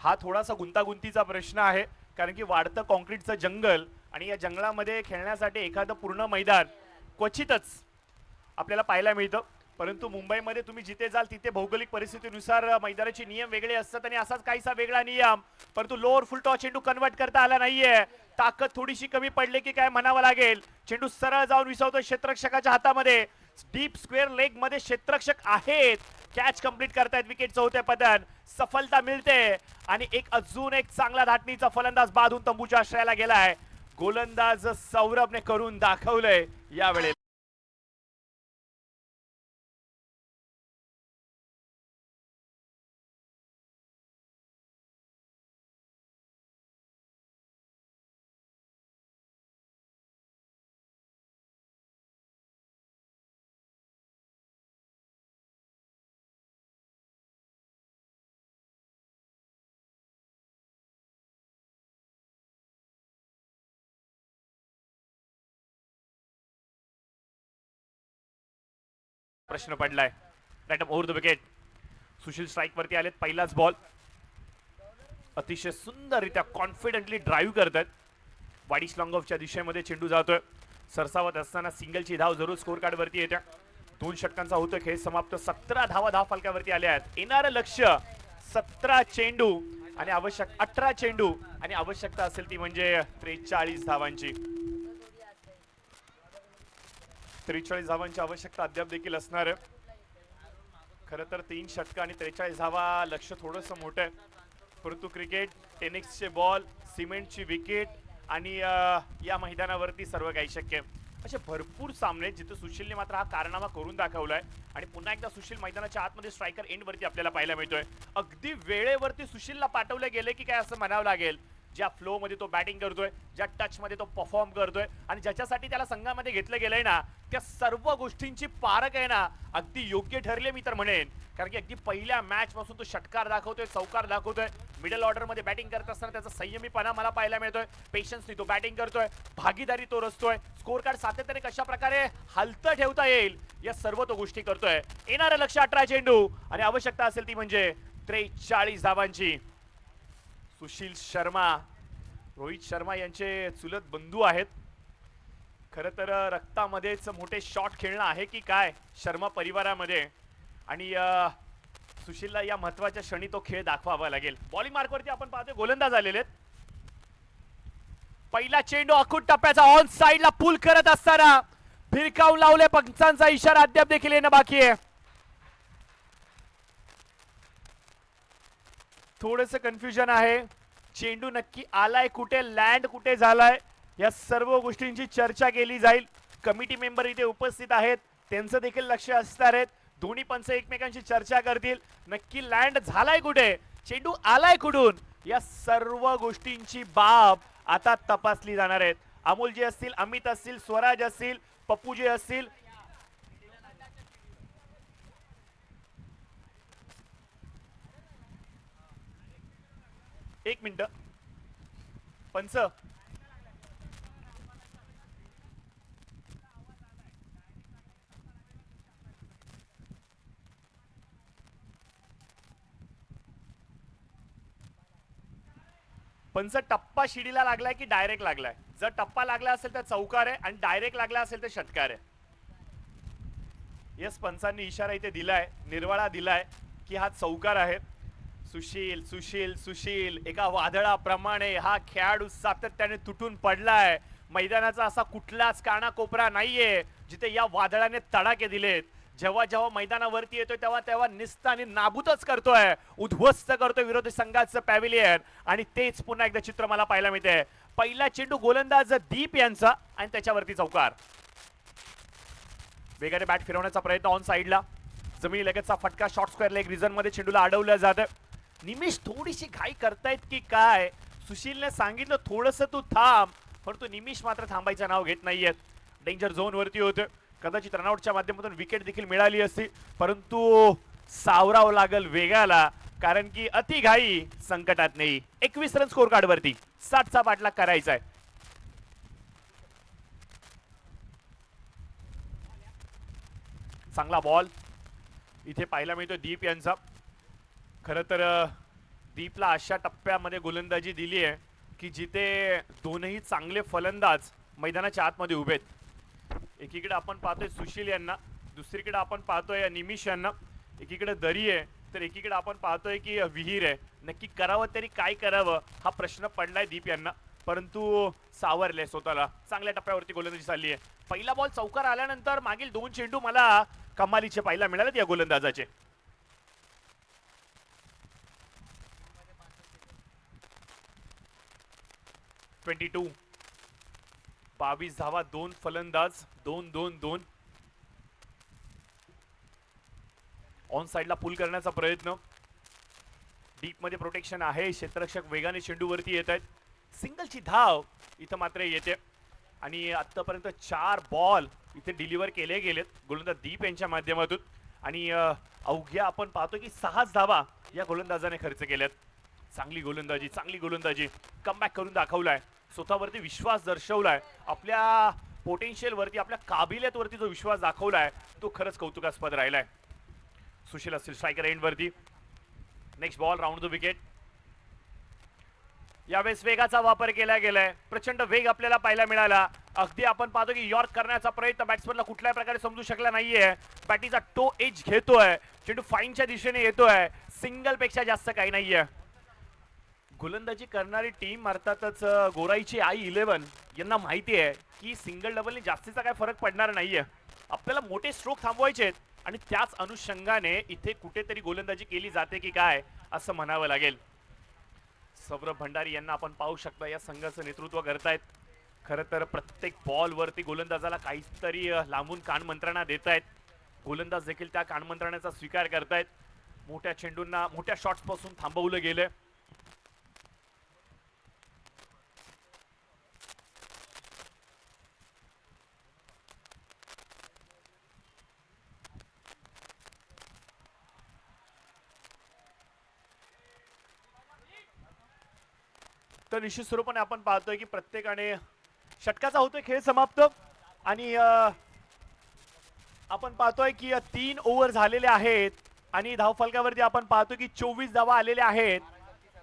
हा थोडासा गुंतागुंतीचा प्रश्न आहे, कारण की वाढतं कॉन्क्रीटचं जंगल आणि या जंगलामध्ये खेळण्यासाठी एखादं पूर्ण मैदान क्वचितच आपल्याला पाहायला मिळतं. परंतु मुंबईमध्ये तुम्ही जिथे जाल तिथे भौगोलिक परिस्थितीनुसार मैदानाचे नियम वेगळे असतात आणि असाच काहीसा वेगळा नियम, परंतु लोअर फुल टॉस चेंडू कन्वर्ट करता आला नाहीये. ताकद थोडीशी कमी पडली की काय म्हणावं लागेल. चेंडू सरळ जाऊन विसवतो क्षेत्ररक्षकाच्या हातामध्ये. डीप स्क्वेअर लेग मध्ये क्षेत्ररक्षक आहेत. कॅच कंप्लीट करतायत. विकेट चौथे पतन. सफलता मिळते आणि अजून एक चांगला धाटणीचा फलंदाज बाधून तंबूच्या आश्रयाला गेलाय. गोलंदाज सौरभने करून दाखवलंय यावेळेला. प्रश्न पडलाय. Right up over the wicket. Sushil strike वरती आलेत. पहिलाच बॉल. अतिशय सुंदररित्या कॉन्फिडेंटली ड्राईव्ह करतात. वाडीस लॉंग ऑफच्या दिशेमध्ये चेंडू जातोय. सरसावत असताना सिंगलची धाव जरूर स्कोर कार्ड वरती येते. 2 षटकांचा होतोय खेळ समाप्त. 17 धावा धाव फलकावरती आल्या आहेत. येणारं लक्ष 17 चेंडू आणि 18 चेंडू आणि आवश्यकता असेल ती म्हणजे 43 धावांची. 43 धावांची आवश्यकता अद्याप देखील असणार आहे. खरं तर 3 षटक आणि 43 धावा लक्ष थोडंसं मोठं आहे, परंतु क्रिकेट, टेनिसचे बॉल, सिमेंटची विकेट आणि या मैदानावरती सर्व काही शक्य आहे. असे भरपूर सामने जिथे सुशीलने मात्र हा कारनामा करून दाखवलाय आणि पुन्हा एकदा सुशील मैदानाच्या आतमध्ये स्ट्रायकर एंड वरती आपल्याला पाहायला मिळतोय. अगदी वेळेवरती सुशीलला पाठवले गेले की काय असं म्हणावं लागेल. ज्या फ्लो मध्ये तो बॅटिंग करतोय, ज्या टच मध्ये तो परफॉर्म करतोय आणि ज्याच्यासाठी त्याला संघामध्ये घेतलं गेलंय ना, त्या सर्व गोष्टींची पारख आहे ना अगदी योग्य ठरले मी तर म्हणेन. कारण की अगदी पहिल्या मॅच पासून तो षटकार दाखवतोय, चौकार दाखवतोय. मिडल ऑर्डर मध्ये बॅटिंग करत असताना त्याचा संयमीपणा मला पाहायला मिळतोय. पेशन्सनी तो बॅटिंग करतोय, भागीदारी तो रचतोय. स्कोर कार्ड सातत्याने कशा प्रकारे हलतं ठेवता येईल या सर्व तो गोष्टी करतोय. येणारं लक्ष 18 चेंडू आणि आवश्यकता असेल ती म्हणजे 43 धावांची. सुशील शर्मा, रोहित शर्मा यांचे चुलत बंधू आहेत. खरं तर रक्तामध्येच मोठे शॉट खेळणं आहे की काय शर्मा परिवारामध्ये आणि सुशीलला या महत्वाच्या क्षणी तो खेळ दाखवावा लागेल. बॉलिंग मार्कवरती आपण पाहतोय गोलंदाज आलेले आहेत. पहिला चेंडू अखूट टप्प्याचा ऑन साइडला पुल करत असताना भिरकावून लावले. पंचांचा इशारा अद्याप देखील येणं बाकी आहे. थोडंसं कन्फ्युजन आहे. चेंडू नक्की आलाय कुठे, लँड कुठे झालाय, या सर्व गोष्टींची चर्चा केली जाईल. कमिटी मेंबर इथे उपस्थित आहेत, त्यांचं देखील लक्ष असणार आहेत. दोन्ही पंच एकमेकांची चर्चा करतील. नक्की लँड झालाय कुठे, चेंडू आलाय कुठून, या सर्व गोष्टींची बाब आता तपासली जाणार आहेत. अमोलजी असतील, अमित असतील, स्वराज असतील, पप्पूजी असतील. एक मिनिट पंच, पंच टप्पा शिडीला लागलाय की डायरेक्ट लागलाय? जर टप्पा लागला असेल तर चौकार आहे आणि डायरेक्ट लागला असेल तर षटकार आहे. यस, पंचांनी इशारा इथे दिलाय, निर्वाळा दिलाय की हा चौकार आहे. सुशील सुशील सुशील एका वादळाप्रमाणे हा खेळाडू सातत्याने तुटून पडलाय. मैदानाचा असा कुठलाच कानाकोपरा नाहीये जिथे या वादळाने तडाखे दिलेत. जेव्हा जेव्हा मैदानावरती येतोय तेव्हा तेव्हा निस्त आणि नाबूदच करतोय, उद्ध्वस्त करतोय विरोधी संघाचं पॅव्हिलियन आणि तेच पुन्हा एकदा चित्र मला पाहायला मिळते. पहिला चेंडू गोलंदाज दीप यांचा आणि त्याच्यावरती चौकार. वेगाने बॅट फिरवण्याचा प्रयत्न ऑन साइडला, जमिनी लगतचा फटका, शॉर्ट स्क्वेअर लेग रिझन मध्ये चेंडूला अडवलं जातं. निमिष थोडीशी घाई करतायत की काय? सुशीलने सांगितलं थोडस तू थांब, परंतु निमिष मात्र थांबायचं नाव घेत नाहीयेत. डेंजर झोन वरती होतं. कदाचित रनआउटच्या माध्यमातून विकेट देखील मिळाली असती, परंतु सावराव लागल वेगाला, कारण की अति घाई संकटात नाही. 21 रन स्कोर कार्ड वरती 60चा पाठलाग करायचा आहे. चांगला बॉल इथे पाहायला मिळतो दीप यांचा. खरं तर दीपला अशा टप्प्यामध्ये गोलंदाजी दिली आहे की जिथे दोनही चांगले फलंदाज मैदानाच्या आतमध्ये उभे आहेत. एकीकडे आपण पाहतोय सुशील यांना, दुसरीकडे आपण पाहतोय निमिष यांना, एकीकडे दरी आहे तर एकीकडे आपण पाहतोय की विहीर आहे. नक्की करावं तरी काय करावं हा प्रश्न पडलाय दीप यांना, परंतु सावरले स्वतःला. चांगल्या टप्प्यावरती गोलंदाजी चालली आहे. पहिला बॉल चौकार आल्यानंतर मागील 2 चेंडू मला कमालीचे पाहायला मिळालेत या गोलंदाजाचे. (22) 22 धावा, 2 फलंदाज, 2-2-2. ऑन साइडला पुल करण्याचा प्रयत्न. डीप मध्ये प्रोटेक्शन आहे. क्षेत्ररक्षक वेगाने चेंडूवरती येत आहेत. सिंगलची धाव इथं मात्र येते आणि आतापर्यंत 4 बॉल इथे डिलिव्हर केले गेलेत गोलंदाज दीप यांच्या माध्यमातून आणि अवघ्या आपण पाहतो की 6 धावा या गोलंदाजाने खर्च केल्यात. चांगली गोलंदाजी कमबॅक करून दाखवलाय. स्वतःवरती विश्वास दर्शवलाय. आपल्या पोटेन्शियल वरती, आपल्या काबिलियत वरती जो विश्वास दाखवलाय तो खरंच कौतुकास्पद राहिलाय. सुशील असतील स्ट्रायकर एंड वरती. Next ball round the wicket. यावेळेस वेगाचा वापर केला गेलाय. प्रचंड वेग आपल्याला पाहायला मिळाला. अगदी आपण पाहतो की यॉर्क करण्याचा प्रयत्न बॅट्समनला कुठल्याही प्रकारे समजू शकला नाहीये. बॅटीचा टो एज घेतोय. चेंडू फाईनच्या दिशेने येतोय. सिंगल पेक्षा जास्त काही नाहीये. गोलंदाजी करणारी टीम अर्थातच गोराईची i11 यांना माहिती आहे की सिंगल डबलने जास्तीचा काय फरक पडणार नाहीये. आपल्याला मोठे स्ट्रोक थांबवायचे आणि त्याच अनुषंगाने इथे कुठेतरी गोलंदाजी केली जाते की काय असं म्हणावं लागेल. सौरभ भंडारी यांना आपण पाहू शकता या संघाचं नेतृत्व करतायत. खरं तर प्रत्येक बॉल वरती गोलंदाजाला काहीतरी लांबून कानमंत्रणा देत आहेत. गोलंदाज देखील त्या कानमंत्रणाचा स्वीकार करतायत. मोठ्या चेंडूंना मोठ्या शॉट्स पासून थांबवलं गेलं. तर निश्चित स्वरूपाने आपण पाहतोय की प्रत्येकाने षटकाचा होतोय खेळ समाप्त आणि आपण पाहतोय की 3 ओव्हर झालेले आहेत आणि धावफलकावरती आपण पाहतो की 24 धावा आलेल्या आहेत.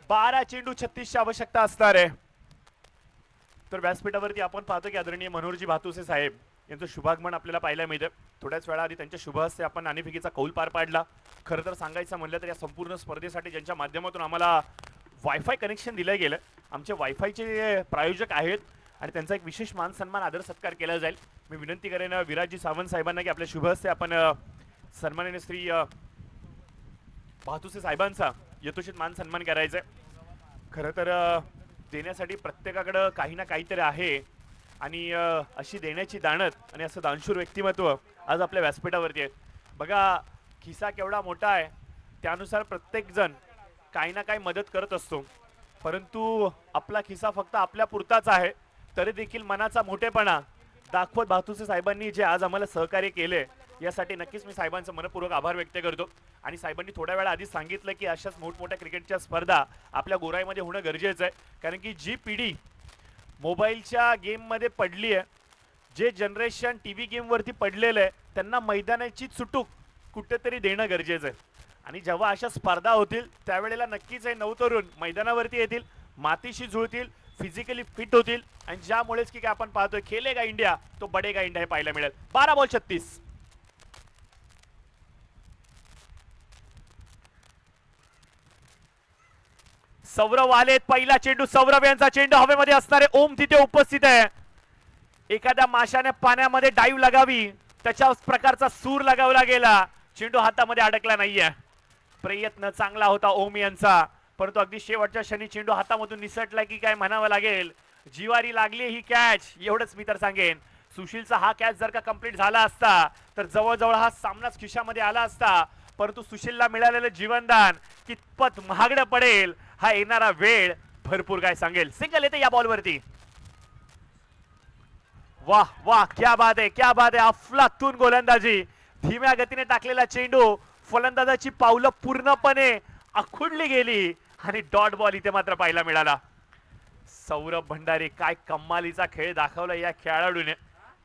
12 चेंडू 36 ची आवश्यकता असणार आहे. तर व्यासपीठावरती आपण पाहतो की आदरणीय मनोहरजी भातुसे साहेब यांचं शुभागमन आपल्याला पाहायला मिळतं. थोड्याच वेळाआधी त्यांच्या शुभ हस्ते आपण नाणेफेकीचा कौल पार पाडला. खरं तर सांगायचं म्हणलं तर या संपूर्ण स्पर्धेसाठी ज्यांच्या माध्यमातून आम्हाला वायफाय कनेक्शन दिलं गेलं, आमचे वायफायचे प्रायोजक आहेत आणि त्यांचा एक विशेष मान सन्मान आदर सत्कार केला जाईल. मी विनंती करेन विराजजी सावंत साहेबांना की आपल्या शुभ हस्ते आपण सन्माननीय श्री भातुसे साहेबांचा यथोचित मान सन्मान करायचा आहे. खरं तर देण्यासाठी प्रत्येकाकडं काही ना काहीतरी आहे आणि अशी देण्याची दानत आणि असं दानशूर व्यक्तिमत्व आज आपल्या व्यासपीठावरती आहे. बघा खिसा केवढा मोठा आहे त्यानुसार प्रत्येक जण काही ना काही मदत करत असतो, परंतु आपला खिसा फक्त आपल्या पुरताच आहे. तरी देखील मनाचा मोठेपणा दाखवत भातुसे साहेबांनी जे आज आम्हाला सहकार्य केले यासाठी नक्कीच मी साहेबांचं मनपूर्वक आभार व्यक्त करतो. आणि साहेबांनी थोड्या वेळा आधी सांगितलं की अशाच मोठमोठ्या क्रिकेटच्या स्पर्धा आपल्या गोराईमध्ये होणं गरजेचं आहे, कारण की जी पिढी मोबाईलच्या गेममध्ये पडली आहे, जे जनरेशन टीव्ही गेमवरती पडलेलं आहे, त्यांना मैदानाची चुटूक कुठेतरी देणं गरजेचं आहे. आणि जेव्हा अशा स्पर्धा होतील त्यावेळेला नक्कीच हे नवतरुण मैदानावरती येतील, मातीशी जुळतील, फिजिकली फिट होतील आणि ज्यामुळेच की काय आपण पाहतोय खेलेगा इंडिया तो बडेगा इंडिया हे पाहायला मिळेल. 12 बॉल 36. सौरव आलेत. पहिला चेंडू सौरव यांचा चेंडू हवेमध्ये असणारे ओम तिथे उपस्थित आहे. एखाद्या माशाने पाण्यामध्ये डाईव्ह लगावी त्याच्या प्रकारचा सूर लगावला गेला. चेंडू हातामध्ये अडकला नाहीये. प्रयत्न चांगला होता ओम यांचा, परंतु अगदी शेवटच्या क्षणी चेंडू हातामधून निसटला की काय म्हणावं लागेल. जिवारी लागली ही कॅच एवढंच मी तर सांगेन. सुशीलचा हा कॅच जर का कंप्लीट झाला असता तर जवळजवळ हा सामनाच खिशामध्ये आला असता, परंतु सुशीलला मिळालेलं जीवनदान कितपत महागडं पडेल हा येणारा वेळ भरपूर काय सांगेल. सिंगल येते या बॉलवरती. वाह वाह, क्या बात आहे, क्या बात आहे. अफलातून गोलंदाजी. धीम्या गतीने टाकलेला चेंडू फलंदाजाची पावलं पूर्णपणे आखुडली गेली आणि डॉट बॉल इथे मात्र पाहायला मिळाला. सौरभ भंडारी काय कमालीचा खेळ दाखवला या खेळाडूने.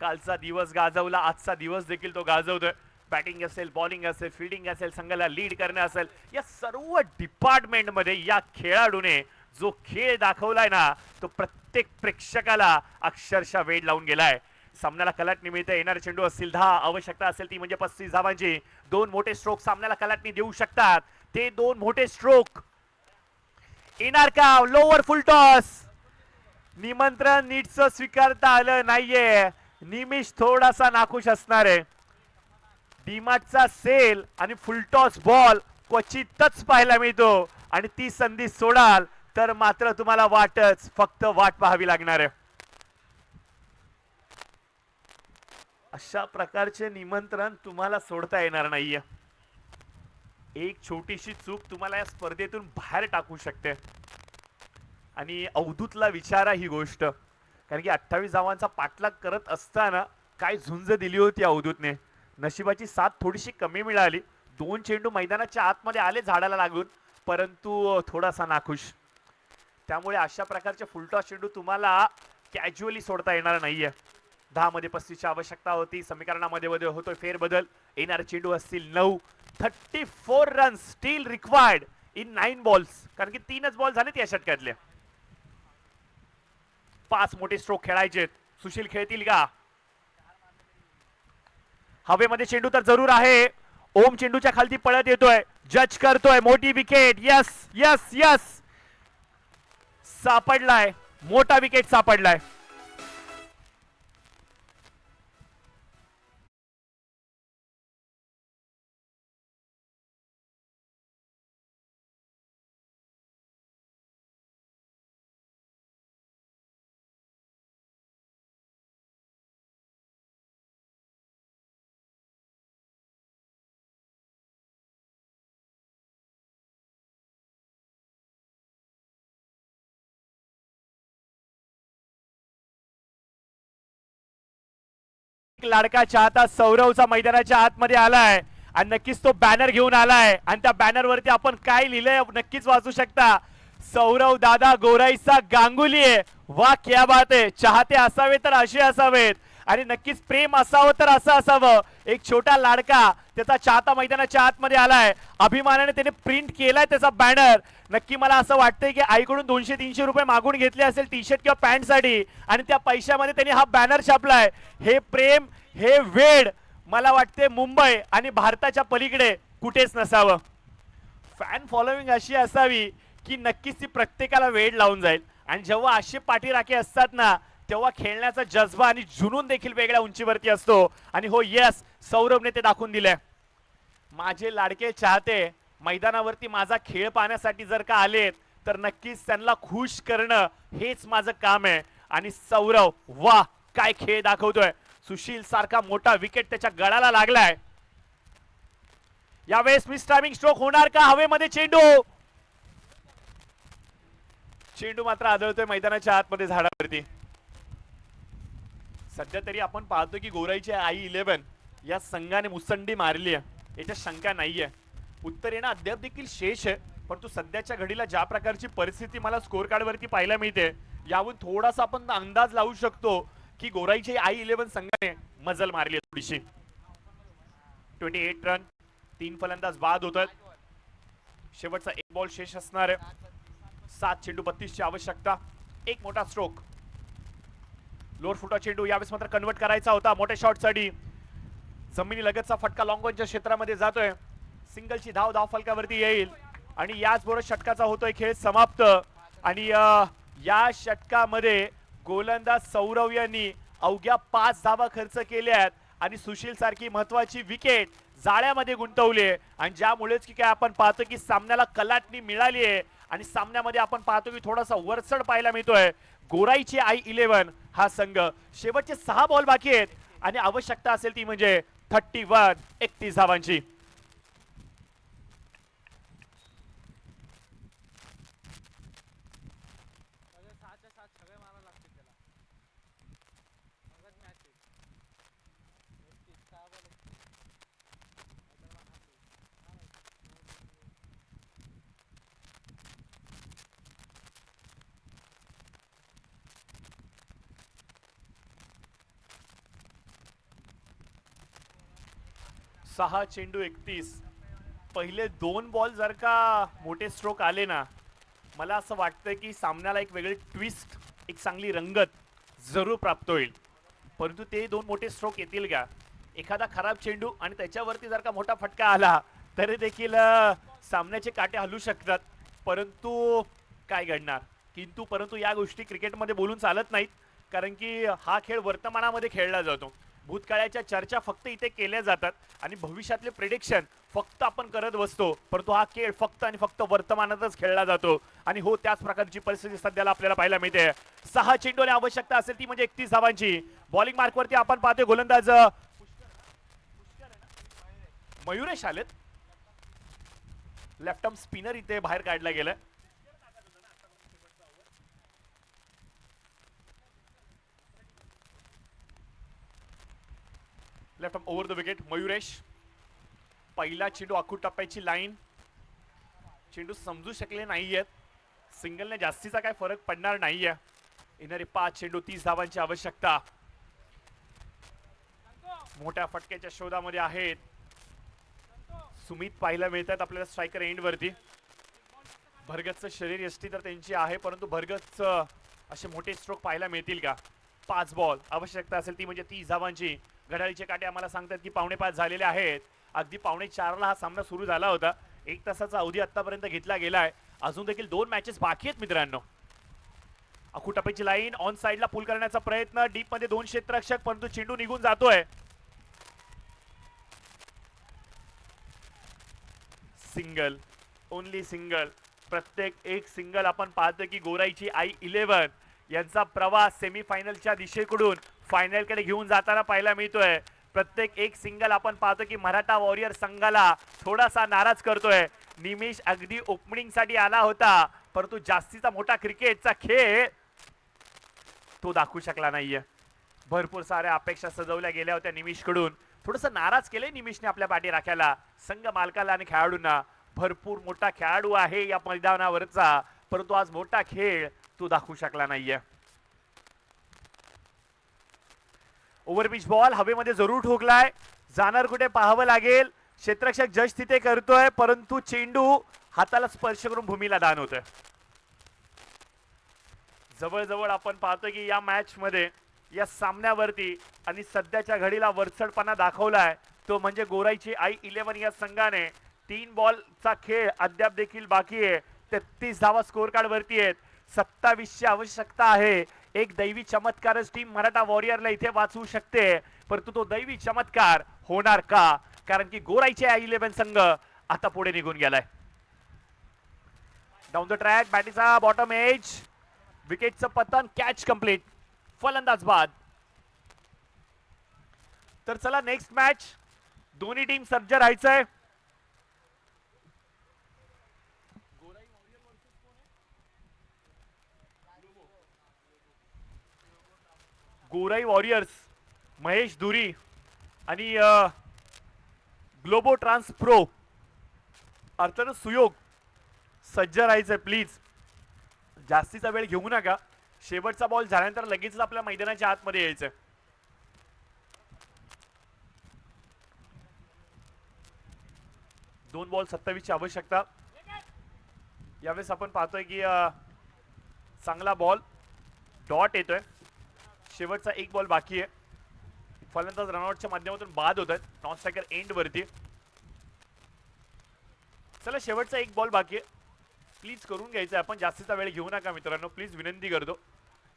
कालचा दिवस गाजवला, आजचा दिवस देखील तो गाजवतोय. बॅटिंग असेल, बॉलिंग असेल, फील्डिंग असेल, संघाला लीड करणे असेल, या सर्व डिपार्टमेंट मध्ये या खेळाडूने जो खेळ दाखवलाय ना तो प्रत्येक प्रेक्षकाला अक्षरशः वेड लावून गेलाय. सामन्याला कलाटणी मिळते. येणारे चेंडू असतील 10, आवश्यकता असेल ती म्हणजे 35 धावांची. 2 मोठे स्ट्रोक सामन्याला कलाटणी देऊ शकतात. ते 2 मोठे स्ट्रोक येणार का? लोअर फुल टॉस. निमंत्रण नीटचं स्वीकारता आलं नाहीये. निमिष थोडासा नाखुश असणार आहे. डीमार्टचा सेल आणि फुलटॉस बॉल क्वचितच पाहायला मिळतो आणि ती संधी सोडाल तर मात्र तुम्हाला फक्त वाट पाहावी लागणार आहे. अशा प्रकारचे निमंत्रण तुम्हाला सोडता येणार नाहीये. एक छोटीशी चूक तुम्हाला या स्पर्धेतून बाहेर टाकू शकते. आणि अवधूतला विचारा ही गोष्ट, कारण की 28 धावांचा पाठलाग करत असताना काय झुंज दिली होती अवधूतने. नशिबाची साथ थोडीशी कमी मिळाली. 2 चेंडू मैदानाच्या आतमध्ये आले झाडाला लागून, परंतु थोडासा नाखुश. त्यामुळे अशा प्रकारचे फुलटॉस चेंडू तुम्हाला कॅज्युअली सोडता येणार नाहीये. 10 मध्ये 35 ची आवश्यकता होती. समीकरणामध्ये होतोय फेरबदल. येणारे चेंडू असतील 9. 34 runs steel required in 9 balls, कारण की 3च बॉल झालेत या षटकातले. 5 मोठे स्ट्रोक खेळायचे. सुशील खेळतील का? हवेमध्ये चेंडू तर जरूर आहे. ओम चेंडूच्या खालती पळत येतोय. जज करतोय. मोठी विकेट. यस यस यस, सापडलाय. मोठा विकेट सापडलाय. लाडका चाहता सौरवचा मैदानाच्या आतमध्ये आलाय आणि नक्कीच तो बॅनर घेऊन आलाय आणि त्या बॅनर वरती आपण काय लिहिलंय नक्कीच वाचू शकता. सौरव दादा गोराईचा गांगुली आहे. वा क्या बात आहे. चाहते असावे तर असे असावेत आणि नक्कीच प्रेम असावं तर असं असावं. एक छोटा लाडका त्याचा चाहता मैदानाच्या आतमध्ये आलाय. अभिमानाने त्याने प्रिंट केलाय त्याचा बॅनर. नक्की मला असं वाटतंय की आईकडून 200-300 रुपये मागून घेतले असेल टी शर्ट किंवा पॅन्ट साठी आणि त्या पैशामध्ये त्यांनी हा बॅनर छापलाय. हे प्रेम, हे वेड मला वाटते मुंबई आणि भारताच्या पलीकडे कुठेच नसावं. फॅन फॉलोविंग अशी असावी की नक्कीच ती प्रत्येकाला वेड लावून जाईल. आणि जेव्हा अशी पाठीराखे असतात ना, तेव्हा खेळण्याचा जज्बा आणि जुनून देखील वेगळ्या उंचीवरती असतो. आणि हो यस, सौरभने ते दाखवून दिले. माझे लाडके चाहते मैदानावरती माझा खेळ पाहण्यासाठी जर का आलेत तर नक्कीच त्यांना खुश करणं हेच माझं काम आहे. आणि सौरव वा काय खेळ दाखवतोय. सुशील सारखा मोठा विकेट त्याच्या गळाला लागलाय. यावेळेस मिस टायमिंग स्ट्रोक होणार का? हवेमध्ये चेंडू मात्र आदळतोय मैदानाच्या आतमध्ये झाडावरती. सध्या तरी आपण पाहतो की गोराईचे i11 या संघाने मुसंडी मारली आहे. याच्यात शंका नाहीये. उत्तर येणं अद्याप देखील शेष आहे, परंतु सध्याच्या घडीला ज्या प्रकारची परिस्थिती मला स्कोर कार्ड वरती पाहायला मिळते, यावरून थोडासा आपण अंदाज लावू शकतो की गोराईचे i11 संघाने मजल मारली आहे थोडीशी. 28 रन, 3 फलंदाज बाद होतात. शेवटचा 1 बॉल शेष असणार आहे. 7 चेंडू 32 ची आवश्यकता. एक मोठा स्ट्रोक. लोअर फुटा चेंडू यावेळेस मात्र कन्वर्ट करायचा होता मोठ्या शॉट साठी. जमिनी लगतचा फटका लॉंग ऑनच्या क्षेत्रामध्ये जातोय. सिंगलची धाव फलकावरती येईल आणि याचबरोबर षटकाचा होतोय खेळ समाप्त. आणि या षटकामध्ये गोलंदाज सौरव यांनी अवघ्या 5 धावा खर्च केल्यात आणि सुशील सारखी महत्वाची विकेट जाळ्यामध्ये गुंतवली. आणि ज्यामुळेच की काय आपण पाहतो की सामन्याला कलाटणी मिळाली आहे आणि सामन्यामध्ये आपण पाहतो की थोडासा वरचढ पाहायला मिळतोय. गोराईचे i11 हा संघ. शेवटचे 6 बॉल बाकी आहेत आणि आवश्यकता असेल ती म्हणजे 31 धावांची. सहा चेंडू 31. पहिले 2 बॉल जर का मोठे स्ट्रोक आले ना, मला असं वाटतं की सामन्याला एक वेगळी ट्विस्ट, एक चांगली रंगत जरूर प्राप्त होईल. परंतु ते दोन मोठे स्ट्रोक येतील का? एखादा खराब चेंडू आणि त्याच्यावरती जर का मोठा फटका आला तरी देखील सामन्याचे काटे हलू शकतात. परंतु काय घडणार? परंतु या गोष्टी क्रिकेटमध्ये बोलून चालत नाहीत, कारण की हा खेळ वर्तमानामध्ये खेळला जातो. भूतकाळाच्या चर्चा फक्त इथे केल्या जातात आणि भविष्यातले प्रेडिक्शन फक्त आपण करत बसतो, परंतु हा खेळ फक्त आणि फक्त वर्तमानातच खेळला जातो. आणि हो, त्याच प्रकारची परिस्थिती सध्याला आपल्याला पाहायला मिळते. 6 चेंडूने आवश्यकता असेल ती म्हणजे 31 धावांची. बॉलिंग मार्कवरती आपण पाहतोय गोलंदाज मयुरेश आलेत. लेफ्ट आर्म स्पिनर इथे बाहेर काढला गेलाय. Left arm over the wicket Mayuresh. पहिला चेंडू आखूड टप्प्याची लाईन. चेंडू समजू शकले नाहीयेत. सिंगलने जास्तीचा काय फरक पडणार नाहीये. येणारे 5 चेंडू 30 धावांची आवश्यकता. मोठ्या फटक्याच्या शोधामध्ये आहेत. सुमित पाहायला मिळतात आपल्याला स्ट्रायकर एंड वरती. भरगतचं शरीर यष्टी तर त्यांची आहे, परंतु भरगतच असे मोठे स्ट्रोक पाहायला मिळतील का? 5 बॉल आवश्यकता असेल ती म्हणजे 30 धावांची. घड्याळीचे काटे आम्हाला सांगतात की 5:45 झालेले आहेत. अगदी 4:45ला हा सामना सुरू झाला होता. 1 तासाचा अवधी आतापर्यंत घेतला गेलाय. अजून देखील 2 मॅचेस बाकी आहेत मित्रांनो. अखुटापीची लाईन ऑन साइडला पुल करण्याचा प्रयत्न. डीप मध्ये 2 क्षेत्ररक्षक, परंतु चेंडू निघून जातोय. Single, only single. प्रत्येक एक सिंगल आपण पाहतो की गोराईची I11 यांचा प्रवास सेमीफायनलच्या दिशेकडून फायनलकडे घेऊन जाताना पाहायला मिळतोय. प्रत्येक एक सिंगल आपण पाहतो की मराठा वॉरियर संघाला थोडासा नाराज करतोय. निमिष अगदी ओपनिंग साठी आला होता, परंतु जास्तीचा मोठा क्रिकेटचा खेळ तो दाखवू शकला नाहीये. भरपूर साऱ्या अपेक्षा सजवल्या गेल्या होत्या निमिषकडून. थोडंसं नाराज केलंय निमिषने आपल्या पाठी राखायला. संघ मालकाला आणि खेळाडूंना. भरपूर मोठा खेळाडू आहे या मैदानावरचा, परंतु आज मोठा खेळ तो दाखवू शकला नाहीये. ओव्हरपिच बॉल हवेमध्ये जरूर ठोकलाय. जाणार कुठे पाहावं लागेल. क्षेत्ररक्षक जज तिथे करतोय, परंतु चेंडू हाताला स्पर्श करून भूमीला दान होतोय. जवळजवळ आपण पाहतोय की या मॅच मध्ये, या सामन्यावरती आणि सध्याच्या घडीला वरचढपणा दाखवलाय तो म्हणजे गोराईची I11 या संघाने. 3 बॉलचा खेळ अद्याप देखील बाकी आहे. 33 धावा स्कोर कार्ड वरती आहेत. 27ची आवश्यकता आहे. एक दैवी चमत्कारच टीम मराठा वॉरियरला इथे वाचवू शकते, परंतु तो दैवी चमत्कार होणार का? कारण की गोराईचे I11 संघ आता पुढे निघून गेलाय. डाऊन द ट्रॅक, बॅटीचा बॉटम एज, विकेटचं पतन, कॅच कंप्लीट, फलंदाज बाद. तर चला नेक्स्ट मॅच. दोन्ही टीम सज्ज राहायचंय. गोराई वॉरियर्स महेश धुरी आणि ग्लोबो ट्रान्स प्रो अर्थात सुयोग सज्ज राहायचंय. प्लीज जास्तीचा वेळ घेऊ नका. शेवटचा बॉल झाल्यानंतर लगेच आपल्या मैदानाच्या आतमध्ये यायचं. दोन बॉल 27ची आवश्यकता. यावेळेस आपण पाहतोय की चांगला बॉल डॉट येतोय. शेवटचा एक बॉल बाकी आहे. फलंदाज रनआउटच्या माध्यमातून बाद होत आहेत. नॉन स्ट्रायकर एंड वरती. चला शेवटचा एक बॉल बाकी आहे. प्लीज करून घ्यायचं. आपण जास्तीचा वेळ घेऊ नका मित्रांनो, प्लीज विनंती करतो.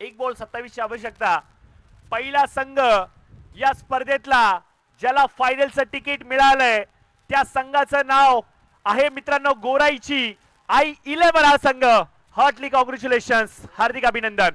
एक बॉल 27ची आवश्यकता. पहिला संघ या स्पर्धेतला ज्याला फायनलचं तिकीट मिळालंय त्या संघाचं नाव आहे मित्रांनो गोराईची I11 हा संघ. हार्टली कॉंग्रॅच्युलेशन्स, हार्दिक अभिनंदन.